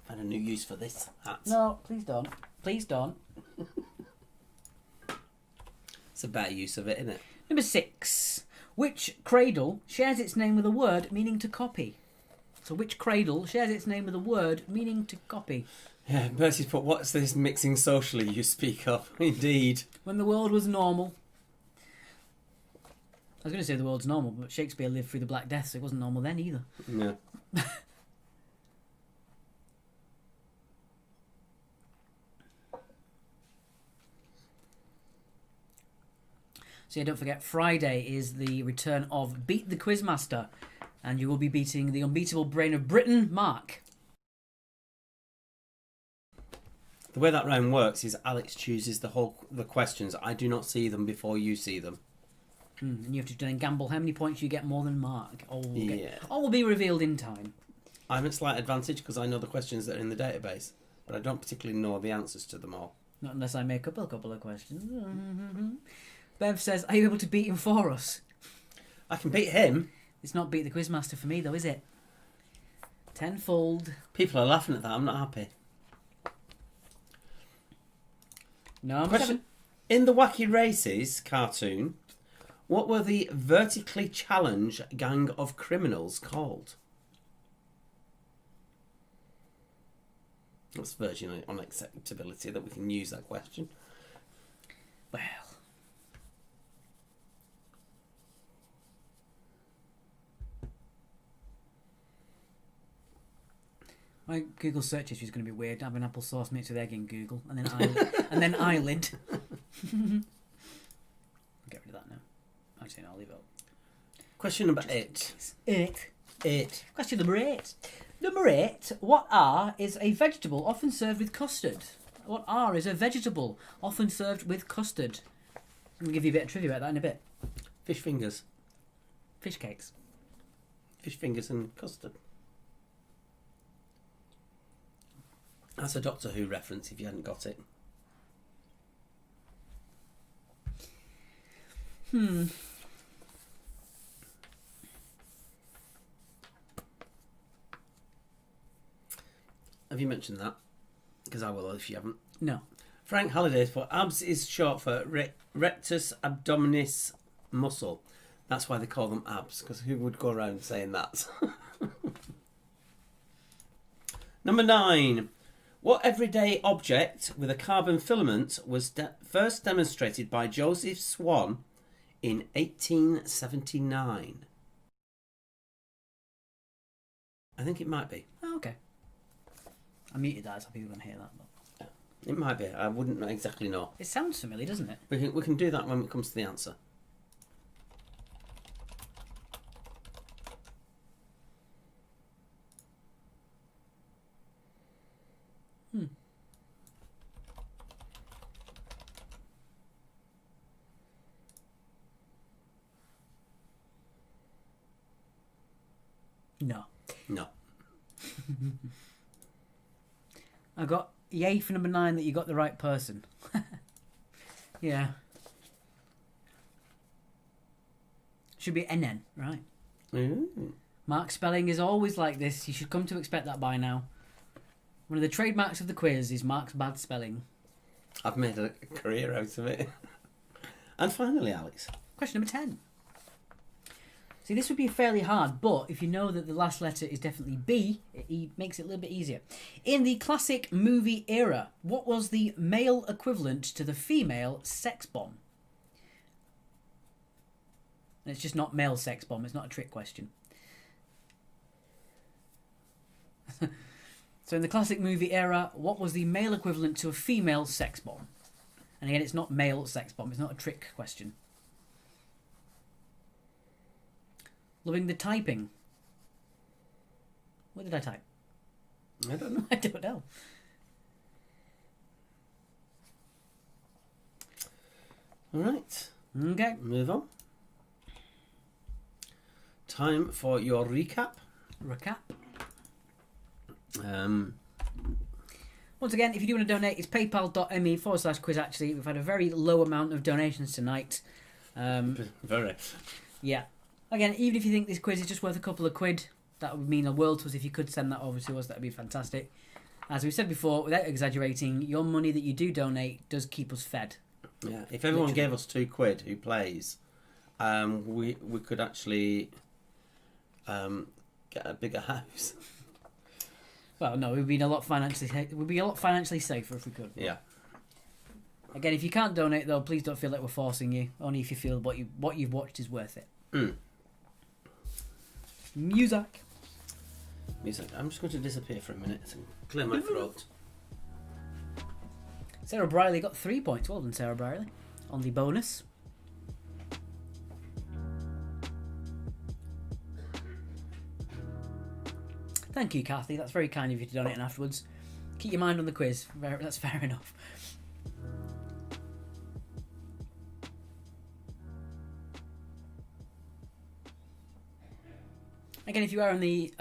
I've had a new use for this hat. No, please don't. Please don't. It's a better use of it, isn't it? Number 6. Which cradle shares its name with a word meaning to copy? So which cradle shares its name with a word meaning to copy? Yeah, Mercy's put, what's this mixing socially you speak of? Indeed. When the world was normal. I was going to say the world's normal, but Shakespeare lived through the Black Death, so it wasn't normal then either. Yeah. So yeah, don't forget, Friday is the return of Beat the Quizmaster, and you will be beating the unbeatable brain of Britain, Mark. The way that round works is Alex chooses the questions. I do not see them before you see them. And you have to then gamble how many points you get more than Mark. Yeah. All will be revealed in time. I have a slight advantage because I know the questions that are in the database, but I don't particularly know the answers to them all. Not unless I make up a couple of questions. Bev says, are you able to beat him for us? I can beat him. It's not Beat the Quizmaster for me though, is it? Tenfold. People are laughing at that. I'm not happy. No, I'm Question. In the Wacky Races cartoon, what were the vertically challenged gang of criminals called? That's verging on acceptability that we can use that question. Well. My Google search history is going to be weird. Having applesauce mixed with egg in Google, and then eyelid. Get rid of that now. Actually, no, I'll leave it up. Question number 8. 8. Question number 8. Number 8. What are is a vegetable often served with custard? What are is a vegetable often served with custard? I'm going to give you a bit of trivia about that in a bit. Fish fingers. Fish cakes. Fish fingers and custard. That's a Doctor Who reference if you hadn't got it. Have you mentioned that? Because I will if you haven't. No. Frank Halliday's put abs is short for rectus abdominis muscle. That's why they call them abs, because who would go around saying that? Number 9. What everyday object with a carbon filament was first demonstrated by Joseph Swan in 1879? I think it might be. Oh, okay. I muted that so people can hear that. But It might be. I wouldn't exactly know. it sounds familiar, doesn't it? We can do that when it comes to the answer. No. No. I got yay for number 9 that you got the right person. Yeah. Should be NN, right? Ooh. Mark's spelling is always like this. You should come to expect that by now. One of the trademarks of the quiz is Mark's bad spelling. I've made a career out of it. And finally, Alex. Question number 10. See, this would be fairly hard, but if you know that the last letter is definitely B, it makes it a little bit easier. In the classic movie era, what was the male equivalent to the female sex bomb? And it's just not male sex bomb, it's not a trick question. So in the classic movie era, what was the male equivalent to a female sex bomb? And again, it's not male sex bomb, it's not a trick question. Loving the typing. What did I type? I don't know. I don't know. All right. Okay. Move on. Time for your recap. Recap. Um, Once again, if you do want to donate, it's paypal.me/quiz. Actually, we've had a very low amount of donations tonight. Very. Yeah. Again, even if you think this quiz is just worth a couple of quid, that would mean a world to us. If you could send that over to us, that would be fantastic. As we've said before, without exaggerating, your money that you do donate does keep us fed. Yeah. If everyone gave us £2 who plays, we could actually get a bigger house. Well, no, we'd be a lot financially safer if we could. Yeah. Again, if you can't donate though, please don't feel like we're forcing you. Only if you feel what you've watched is worth it. Mm. Music. I'm just going to disappear for a minute and clear my throat. Sarah Briley got 3 points. Well done, Sarah Briley. On the bonus. Thank you, Kathy. That's very kind of you to donate afterwards. Keep your mind on the quiz. That's fair enough. Again, if you are in the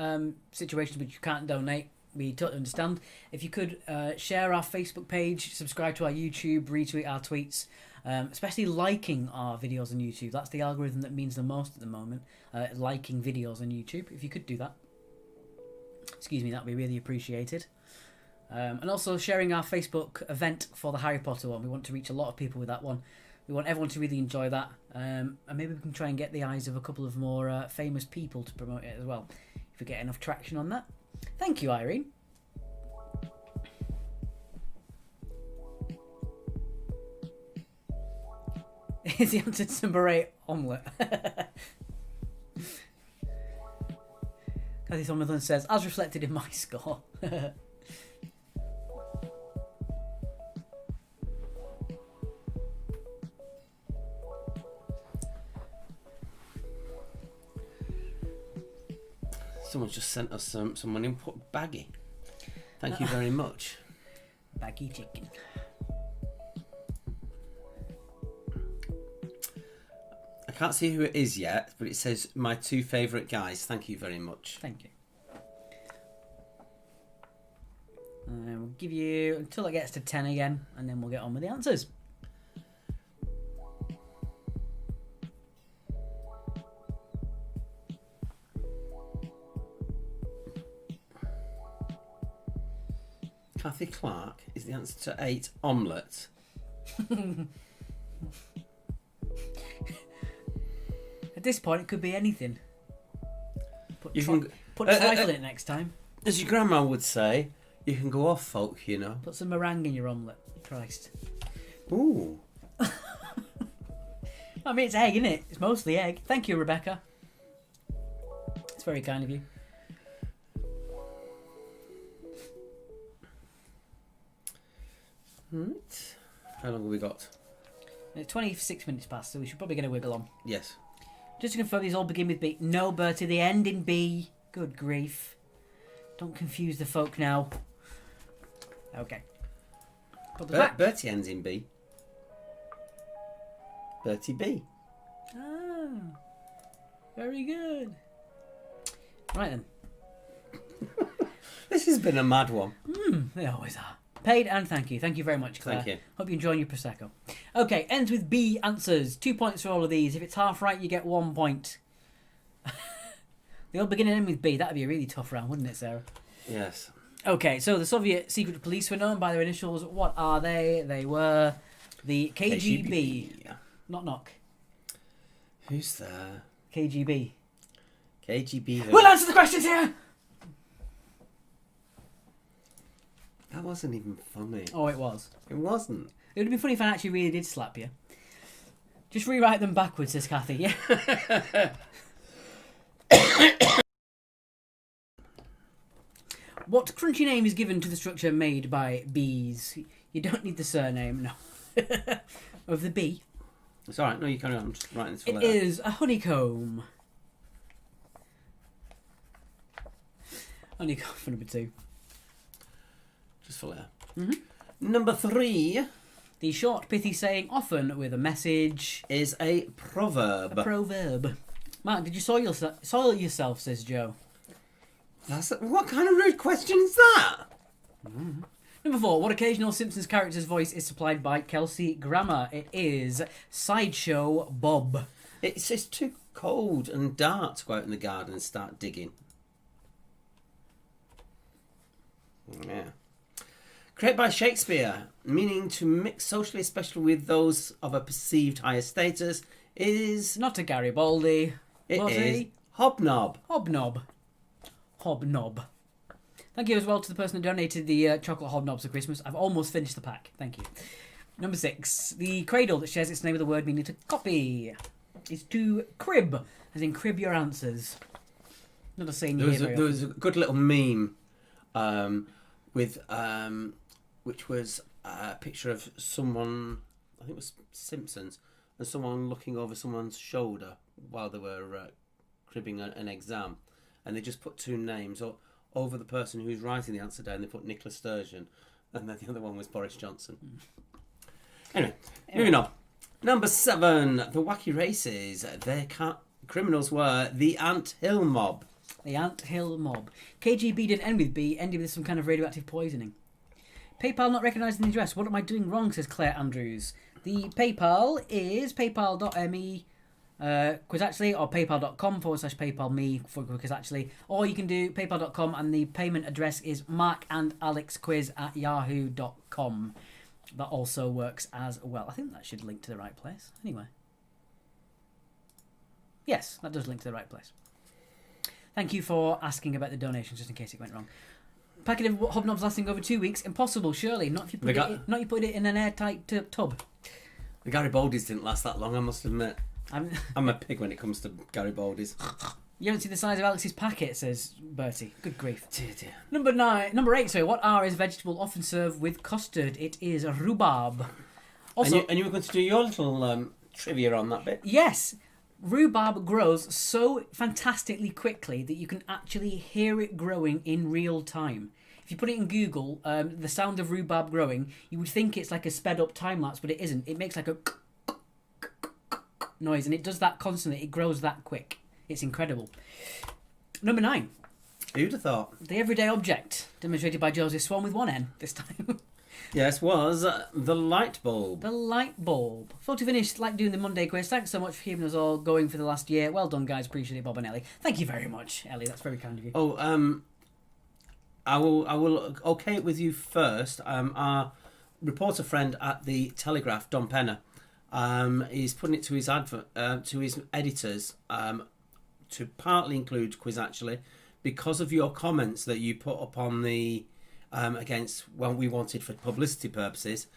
situation which you can't donate, we totally understand. If you could share our Facebook page, subscribe to our YouTube, retweet our tweets, especially liking our videos on YouTube. That's the algorithm that means the most at the moment. Liking videos on YouTube. If you could do that. Excuse me, that would be really appreciated. And also sharing our Facebook event for the Harry Potter one. We want to reach a lot of people with that one. We want everyone to really enjoy that. And maybe we can try and get the eyes of a couple of more famous people to promote it as well. If we get enough traction on that. Thank you, Irene. Is the answer to number 8 omelette? Kathy Thompson says, as reflected in my score. Someone just sent us some money and put baggy. Thank you very much. Baggy chicken. I can't see who it is yet, but it says my 2 favourite guys. Thank you very much. Thank you. We'll give you until it gets to 10 again, and then we'll get on with the answers. Kathy Clark is the answer to 8 omelette. At this point, it could be anything. Put You trifle in it next time. As your grandma would say, you can go off, folk, you know. Put some meringue in your omelette. Christ. Ooh. I mean, it's egg, isn't it? It's mostly egg. Thank you, Rebecca. It's very kind of you. Right. How long have we got? It's 26 minutes past, so we should probably get a wiggle on. Yes. Just to confirm, these all begin with B. No, Bertie, the end in B. Good grief. Don't confuse the folk now. Okay. Put the back. Bertie ends in B. Bertie B. Ah. Very good. Right then. This has been a mad one. They always are. Paid and thank you. Thank you very much, Claire. Thank you. Hope you're enjoying your Prosecco. Okay, ends with B answers. 2 points for all of these. If it's half right, you get 1 point. They all begin and end with B. That would be a really tough round, wouldn't it, Sarah? Yes. Okay, so the Soviet secret police were known by their initials. What are they? They were the KGB. Knock knock. Who's there? KGB. KGB. We'll answer the questions here! That wasn't even funny. Oh, it was. It wasn't. It would have been funny if I actually really did slap you. Just rewrite them backwards, says Kathy. Yeah. What crunchy name is given to the structure made by bees? You don't need the surname, no. Of the bee. It's alright. No, you carry on. I'm just writing this for It later. is a honeycomb. On you go for number 2. Just for later. Number 3 The short, pithy saying, often with a message. is a proverb. A proverb. Mark, did you soil yourself, says Joe. What kind of rude question is that? Number 4, what occasional Simpsons character's voice is supplied by Kelsey Grammer? It is Sideshow Bob. It's just too cold and dark to go out in the garden and start digging. Yeah. Created by Shakespeare, meaning to mix socially, especially with those of a perceived higher status, is... Not a Garibaldi. It was is he? Hobnob. Hobnob. Hobnob. Thank you as well to the person who donated the chocolate hobnobs for Christmas. I've almost finished the pack. Thank you. Number 6. The cradle that shares its name with the word meaning to copy is to crib, as in crib your answers. Not a saying you hear very There often. was a good little meme which was a picture of someone, I think it was Simpsons, and someone looking over someone's shoulder while they were cribbing an exam, and they just put 2 names over the person who's writing the answer down. They put Nicola Sturgeon, and then the other one was Boris Johnson. Anyway, moving on. Number 7, the wacky races. Their criminals were the Ant Hill Mob. The Ant Hill Mob. KGB didn't end with B, ended with some kind of radioactive poisoning. PayPal not recognising the address. What am I doing wrong, says Claire Andrews. The PayPal is paypal.me Quizzactually, or paypal.com/paypalme for Quizzactually, or you can do paypal.com and the payment address is markandalexquiz@yahoo.com. That also works as well. I think that should link to the right place. Anyway. Yes, that does link to the right place. Thank you for asking about the donations, just in case it went wrong. Packet of hobnobs lasting over 2 weeks. Impossible, surely. Not if you put it in an airtight tub. The Garibaldis didn't last that long, I must admit. I'm a pig when it comes to Garibaldis. You haven't seen the size of Alex's packet, says Bertie. Good grief. Dear, dear. Number 8, sorry. What are is vegetable often served with custard? It is rhubarb. Also, and you were going to do your little trivia on that bit? Yes. Rhubarb grows so fantastically quickly that you can actually hear it growing in real time. If you put it in Google, the sound of rhubarb growing, you would think it's like a sped up time lapse, but it isn't. It makes like a noise, and it does that constantly. It grows that quick. It's incredible. Number 9. Who'd have thought? The everyday object, demonstrated by Joseph Swan with one N this time. Yes, was the light bulb. The light bulb. Thought to finish like doing the Monday quiz. Thanks so much for keeping us all going for the last year. Well done, guys. Appreciate it, Bob and Ellie. Thank you very much, Ellie. That's very kind of you. Oh, I will okay it with you first. Our reporter friend at the Telegraph, Don Penner, is putting it to his to his editors to partly include Quizzactually because of your comments that you put up on the against what we wanted for publicity purposes.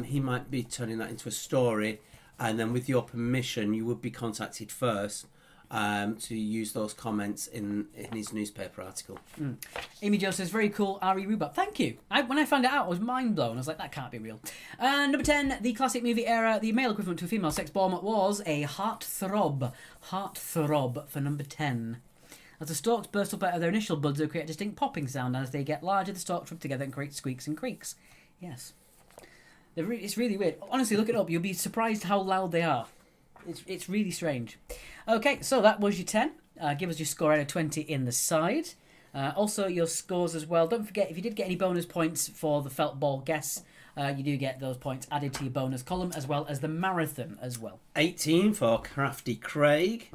He might be turning that into a story, and then with your permission, you would be contacted first to use those comments in his newspaper article. Amy Jo says, very cool, Ari Rhubarb. Thank you. When I found it out, I was mind blown. I was like, that can't be real. Number 10, the classic movie era, the male equivalent to a female sex bomb was a heartthrob. Heartthrob for number 10. As the stalks burst up out of their initial buds, they create a distinct popping sound. As they get larger, the stalks rub together and create squeaks and creaks. Yes. It's really weird. Honestly, look it up. You'll be surprised how loud they are. It's really strange. Okay, so that was your 10. Give us your score out of 20 in the side. Also, your scores as well. Don't forget, if you did get any bonus points for the felt ball guess, you do get those points added to your bonus column, as well as the marathon as well. 18 for Crafty Craig.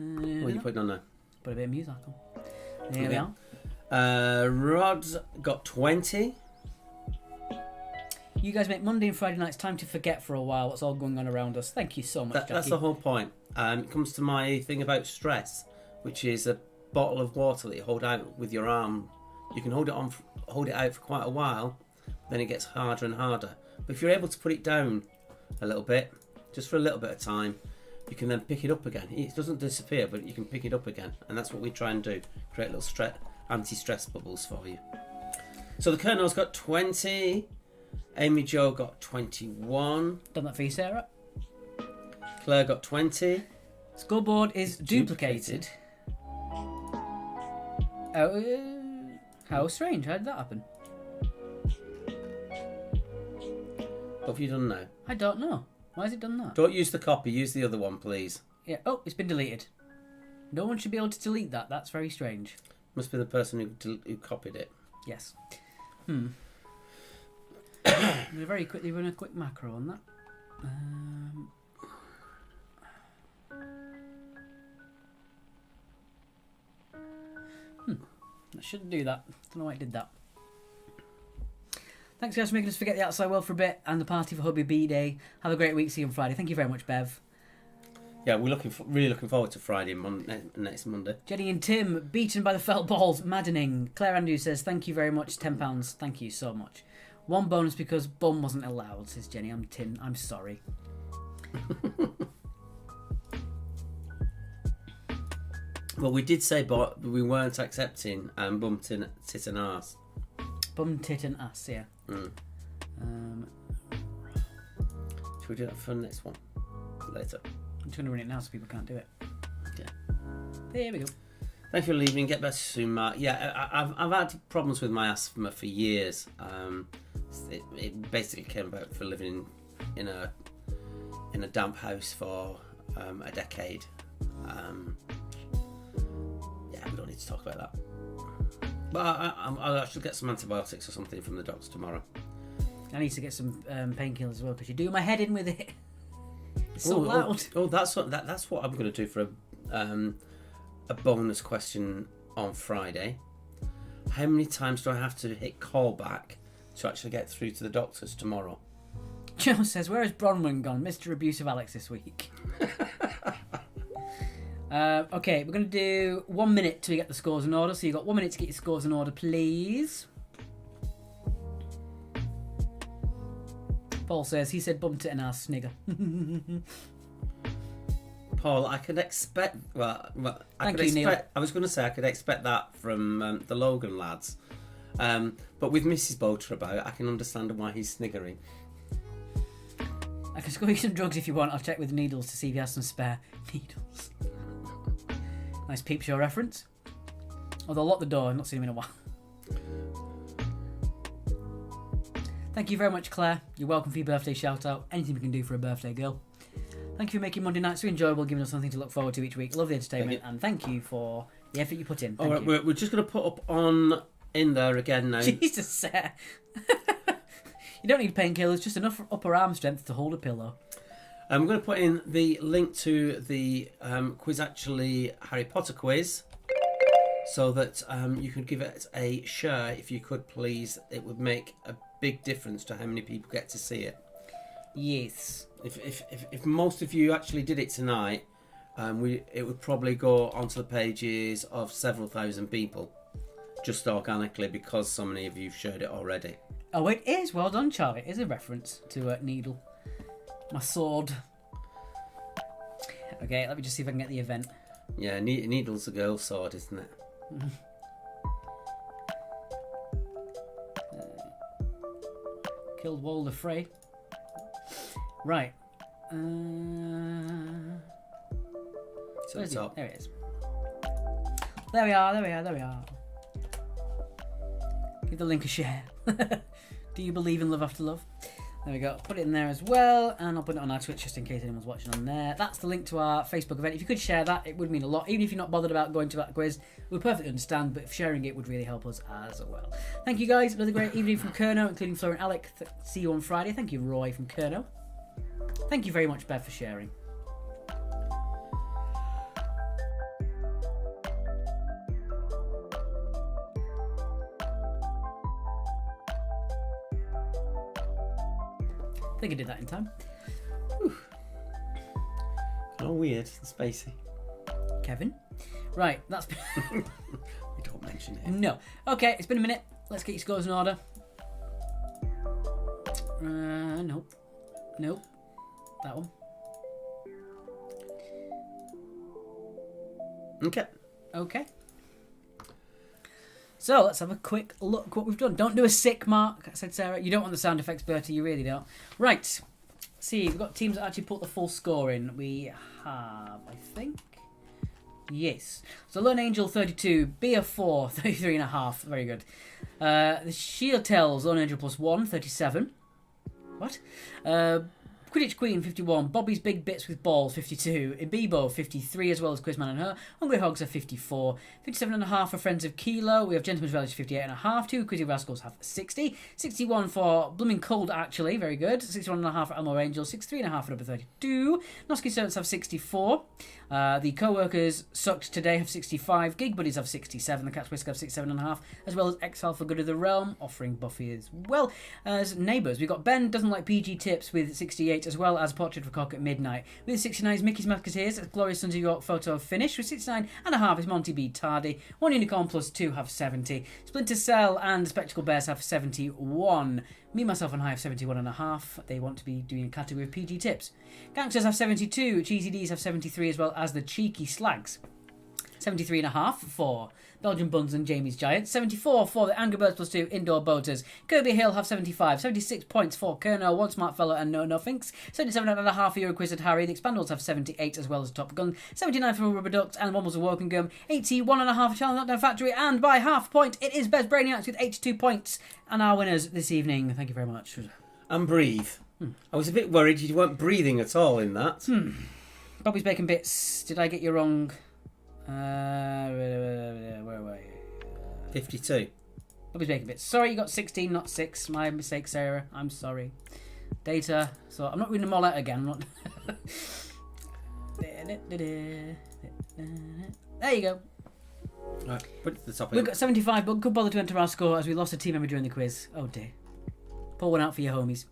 What are you putting on there? Put a bit of music on. There we are. Rod's got 20. You guys make Monday and Friday nights time to forget for a while what's all going on around us. Thank you so much, Jackie. That's the whole point. It comes to my thing about stress, which is a bottle of water that you hold out with your arm. You can hold it out for quite a while, then it gets harder and harder. But if you're able to put it down a little bit, just for a little bit of time, you can then pick it up again. It doesn't disappear, but you can pick it up again. And that's what we try and do. Create little anti-stress bubbles for you. So the Colonel's got 20. Amy Jo got 21. Done that for you, Sarah. Claire got 20. Scoreboard is duplicated. How strange. How did that happen? What have you done now? I don't know. Why has it done that? Don't use the copy. Use the other one, please. Yeah. Oh, it's been deleted. No one should be able to delete that. That's very strange. Must be the person who copied it. Yes. I'm going to very quickly run a quick macro on that. I shouldn't do that. Don't know why it did that. Thanks guys for making us forget the outside world for a bit and the party for Hubby B-Day. Have a great week. See you on Friday. Thank you very much, Bev. Yeah, we're really looking forward to Friday next Monday. Jenny and Tim, beaten by the felt balls, maddening. Claire Andrews says, thank you very much, £10. Thank you so much. One bonus because bum wasn't allowed, says Jenny. I'm sorry. Well, we did say, but we weren't accepting bum, tit and arse. Bum, tit and ass, yeah. Should we do that for the next one? Later. I'm just going to run it now so people can't do it. Yeah. There we go. Thank you for leaving. Get better soon, Mark. Yeah, I've had problems with my asthma for years. It basically came about for living in a damp house for a decade. Yeah, we don't need to talk about that. But I should get some antibiotics or something from the doctor tomorrow. I need to get some painkillers as well because you're doing my head in with it. It's so loud. That's what I'm going to do for a bonus question on Friday. How many times do I have to hit callback to actually get through to the doctors tomorrow? Joe says, where has Bronwyn gone? Mr. Abusive Alex this week. Okay, we're going to do 1 minute till we get the scores in order. So you've got 1 minute to get your scores in order, please. Paul says, he said bumped it and ass snigger. Paul, I could expect... Well, I was going to say I could expect that from the Logan lads. But with Mrs. Bolter about, I can understand why he's sniggering. I can score you some drugs if you want. I'll check with Needles to see if he has some spare needles. Nice Peep Show reference. Although lock the door, I've not seen him in a while. Thank you very much, Claire. You're welcome for your birthday shout out. Anything we can do for a birthday girl. Thank you for making Monday nights so enjoyable, giving us something to look forward to each week. Love the entertainment, and thank you for the effort you put in. All right, we're just going to put up in there again now. Jesus, Sarah. You don't need painkillers, just enough upper arm strength to hold a pillow. I'm going to put in the link to the Quiz Actually Harry Potter quiz so that you could give it a share if you could, please. It would make a big difference to how many people get to see it. Yes. If most of you actually did it tonight, it would probably go onto the pages of several thousand people just organically because so many of you shared it already. Oh, it is. Well done, Charlie. It is a reference to Needle. My sword. Okay, let me just see if I can get the event. Yeah, Needle's a girl's sword, isn't it? Killed Walder Frey. Right. So it's up. There it is. There we are. Give the link a share. Do you believe in love after love? There we go. Put it in there as well, and I'll put it on our Twitch just in case anyone's watching on there. That's the link to our Facebook event. If you could share that, it would mean a lot. Even if you're not bothered about going to that quiz, we perfectly understand, but sharing it would really help us as well. Thank you guys. Another great evening from Kerno, including Fleur and Alec. See you on Friday. Thank you, Roy from Kerno. Thank you very much, Bev, for sharing. I think I did that in time. Whew. Oh, weird. Spacey. Kevin. Right, that's... We don't mention it. No. Okay, it's been a minute. Let's get your scores in order. Nope. Nope. That one. Okay. So let's have a quick look what we've done. Don't do a sick mark, said Sarah. You don't want the sound effects, Bertie. You really don't. Right. See, we've got teams that actually put the full score in. We have, I think, Yes. So Lone Angel 32, Beer 4, 33.5. Very good. The Shield Tells, Lone Angel +1, 37. What? Quidditch Queen 51, Bobby's Big Bits with Balls 52, Ibibo 53 as well as Quizman and Her, Hungry Hogs are 54, 57.5 for Friends of Kilo, we have Gentleman's Village 58.5, 2 Quizzy Rascals have 60, 61 for Blooming Cold actually, very good, 61.5 for Elmore Angels, 63.5 for number 32, Nosky Servants have 64, the Co-Workers Sucked Today have 65, Gig Buddies have 67, the Cat's Whisk have 67.5, as well as Exile for Good of the Realm, offering Buffy as well as Neighbours. We've got Ben Doesn't Like PG Tips with 68, as well as Portrait of a Cock at Midnight. With 69 is Mickey's Musketeers, Glorious Sons of York Photo Finish. With 69.5 is Monty B. Tardy. One Unicorn plus 2 have 70. Splinter Cell and Spectacle Bears have 71. Me, Myself and I have 71.5. They want to be doing a category of PG Tips. Gangsters have 72. Cheesy D's have 73, as well as the Cheeky Slags. 73.5 for Belgian Buns and Jamie's Giants. 74 for the Angry Birds plus 2 Indoor Boaters. Kirby Hill have 75. 76 points for Kerno, One Smart Fellow and No Nothings. 77.5 for Euroquizard Harry. The Expandables have 78 as well as Top Gun. 79 for Rubber Ducks and Wombles of Wokingham. 81.5 for Challenge Knockdown Factory. And by half point, it is Bez Brainiacs with 82 points. And our winners this evening. Thank you very much. And breathe. I was a bit worried you weren't breathing at all in that. Bobby's Bacon Bits. Did I get you wrong? Where were you? 52. Bobby's Bacon Bits. Sorry, you got 16, not 6. My mistake, Sarah. I'm sorry. Data. So I'm not reading them all out again. I'm not. There you go. Right, put it to the top. We've got 75, but could bother to enter our score as we lost a team member during the quiz. Oh dear. Pull one out for your homies.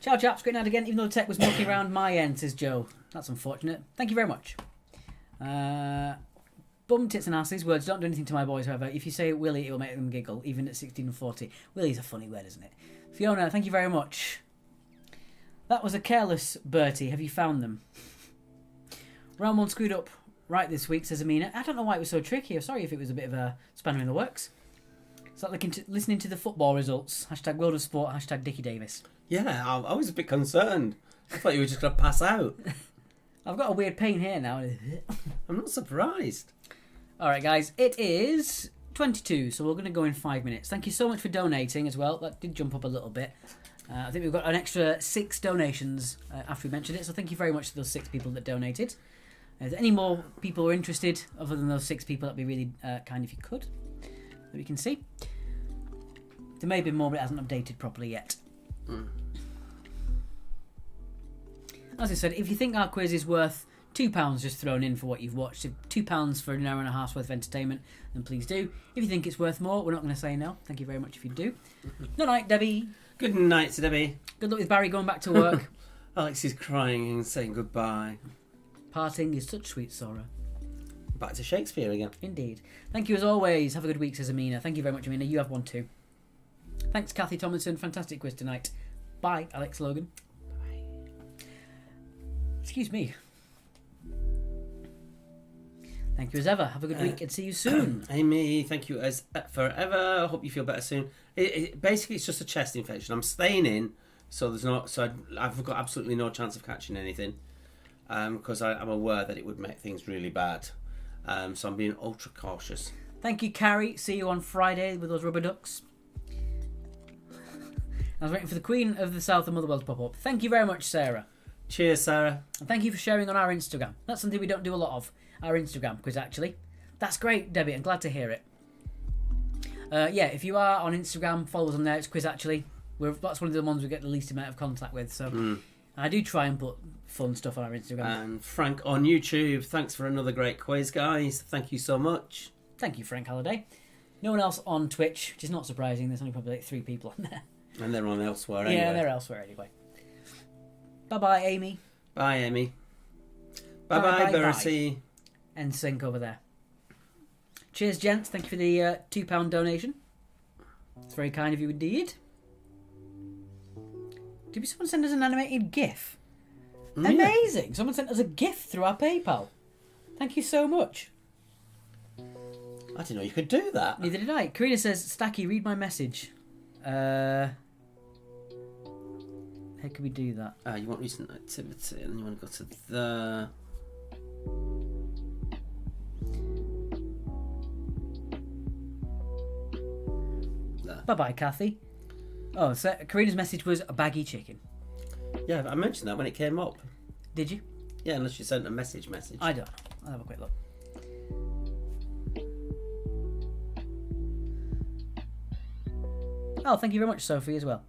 Ciao, chaps. Great night again. Even though the tech was mucking around my end, says Joe. That's unfortunate. Thank you very much. Bum, tits and asses. Words don't do anything to my boys, however. If you say Willy, it will make them giggle, even at 16 and 40. Willy's a funny word, isn't it? Fiona, thank you very much. That was a careless Bertie. Have you found them? Round one screwed up right this week, says Amina. I don't know why it was so tricky. I'm sorry if it was a bit of a spanner in the works. It's like listening to the football results. Hashtag World of Sport. Hashtag Dickie Davis. Yeah, I was a bit concerned. I thought you were just going to pass out. I've got a weird pain here now. I'm not surprised. All right, guys. It is 22, so we're going to go in 5 minutes. Thank you so much for donating as well. That did jump up a little bit. I think we've got an extra 6 donations after we mentioned it, so thank you very much to those 6 people that donated. If any more people are interested, other than those 6 people, that'd be really kind if you could, that we can see. There may be more, but it hasn't updated properly yet. As I said, if you think our quiz is worth £2 just thrown in for what you've watched, if £2 for an hour and a half's worth of entertainment, then please do. If you think it's worth more, we're not going to say no. Thank you very much if you do. Good night, Debbie. Good night to Debbie. Good luck with Barry going back to work. Alex is crying and saying goodbye. Parting is such sweet sorrow. Back to Shakespeare again. Indeed. Thank you as always. Have a good week, says Amina. Thank you very much, Amina. You have one too. Thanks, Kathy Tomlinson. Fantastic quiz tonight. Bye, Alex Logan. Excuse me. Thank you as ever. Have a good week and see you soon. Amy, thank you as forever. I hope you feel better soon. Basically, it's just a chest infection. I'm staying in, so I've got absolutely no chance of catching anything, because I'm aware that it would make things really bad. So I'm being ultra cautious. Thank you, Carrie. See you on Friday with those rubber ducks. I was waiting for the Queen of the South and Motherwell to pop up. Thank you very much, Sarah. Cheers, Sarah. And thank you for sharing on our Instagram. That's something we don't do a lot of, our Instagram quiz, actually. That's great, Debbie. I'm glad to hear it. Yeah, if you are on Instagram, follow us on there. It's Quiz Actually. That's one of the ones we get the least amount of contact with. So I do try and put fun stuff on our Instagram. And Frank on YouTube. Thanks for another great quiz, guys. Thank you so much. Thank you, Frank Halliday. No one else on Twitch, which is not surprising. There's only probably like 3 people on there. And they're on elsewhere anyway. Yeah, they're elsewhere anyway. Bye-bye, Amy. Bye, Amy. Bye-bye, Bertie. And Sync over there. Cheers, gents. Thank you for the £2 donation. It's very kind of you indeed. Did someone send us an animated GIF? Yeah. Amazing! Someone sent us a GIF through our PayPal. Thank you so much. I didn't know you could do that. Neither did I. Karina says, Stacky, read my message. How can we do that? You want recent activity and you want to go to the... there. Bye-bye, Kathy. Oh, so Karina's message was a baggy chicken. Yeah, I mentioned that when it came up. Did you? Yeah, unless you sent a message. I don't know. I'll have a quick look. Oh, thank you very much, Sophie, as well.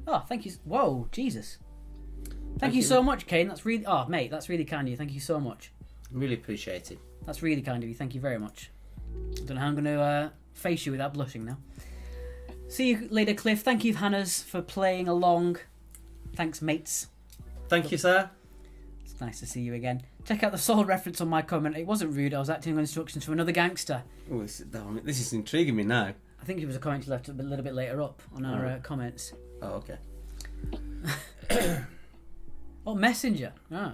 Oh, thank you. Whoa, Jesus. Thank you so much, Kane. That's really... Oh, mate, that's really kind of you. Thank you so much. Really appreciate it. That's really kind of you. Thank you very much. I don't know how I'm going to face you without blushing now. See you later, Cliff. Thank you, Hannahs, for playing along. Thanks, mates. Thank you, sir. It's nice to see you again. Check out the sword reference on my comment. It wasn't rude. I was acting on instructions from another gangster. Oh, this is intriguing me now. I think it was a comment you left a little bit later up on our comments. Oh, okay. Oh, Messenger. Oh.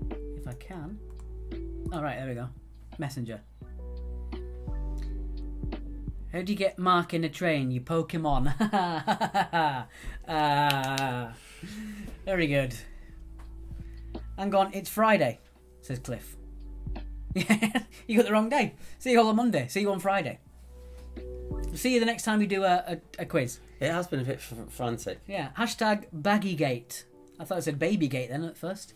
If I can. All right, there we go. Messenger. How do you get Mark in a train? You poke him on. Very good. Hang on, it's Friday, says Cliff. Yeah, you got the wrong day. See you all on Monday. See you on Friday. See you the next time we do a quiz. It has been a bit frantic. Yeah, hashtag Baggygate. I thought it said Babygate then at first.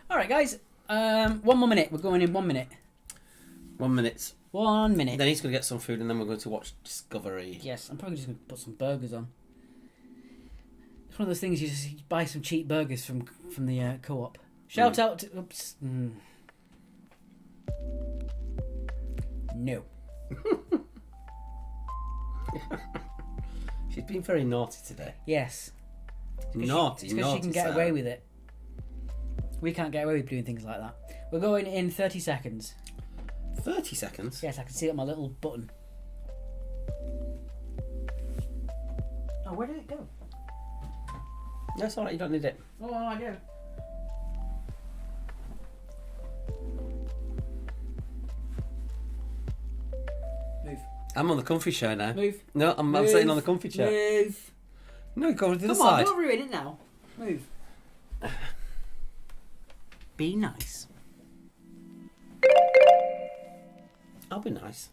Alright guys, 1 more minute. We're going in 1 minute. 1 minute. 1 minute. Then he's going to get some food and then we're going to watch Discovery. Yes, I'm probably just going to put some burgers on. It's one of those things you just buy some cheap burgers from the co-op. Shout out to... Oops. No. She's been very naughty today. Yes. Naughty, because she can get away with it. We can't get away with doing things like that. We're going in 30 seconds. 30 seconds? Yes, I can see it on my little button. Oh, where did it go? That's alright, you don't need it. Oh, I do. Move. I'm on the comfy chair now. Move. No, I'm sitting on the comfy chair. Move. No, go to the Come side. on, don't ruin it now. Move. Be nice. I'll be nice.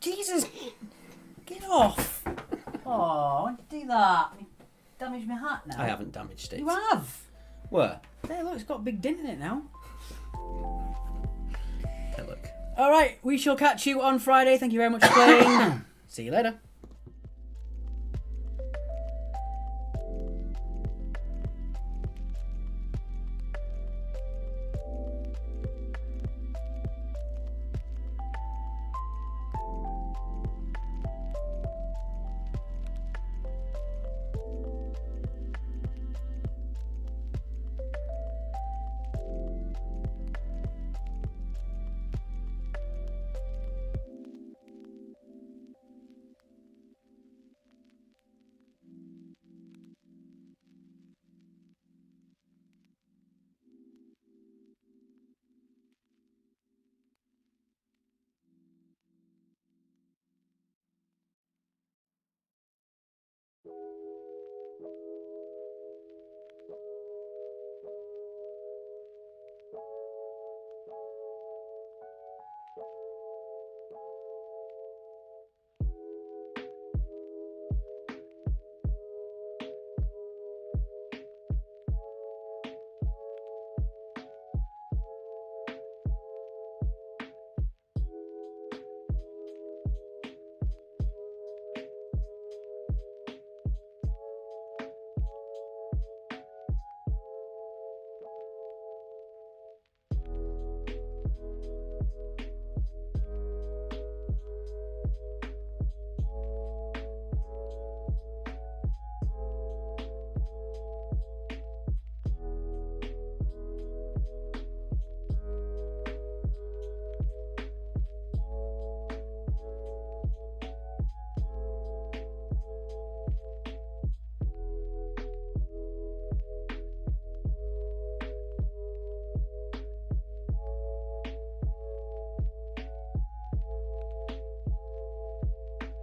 Jesus! Get off! Oh, why did you do that? You damaged my hat now. I haven't damaged it. You have. Where? There, look, it's got a big dent in it now. Hey, look. Alright, we shall catch you on Friday. Thank you very much for playing. See you later.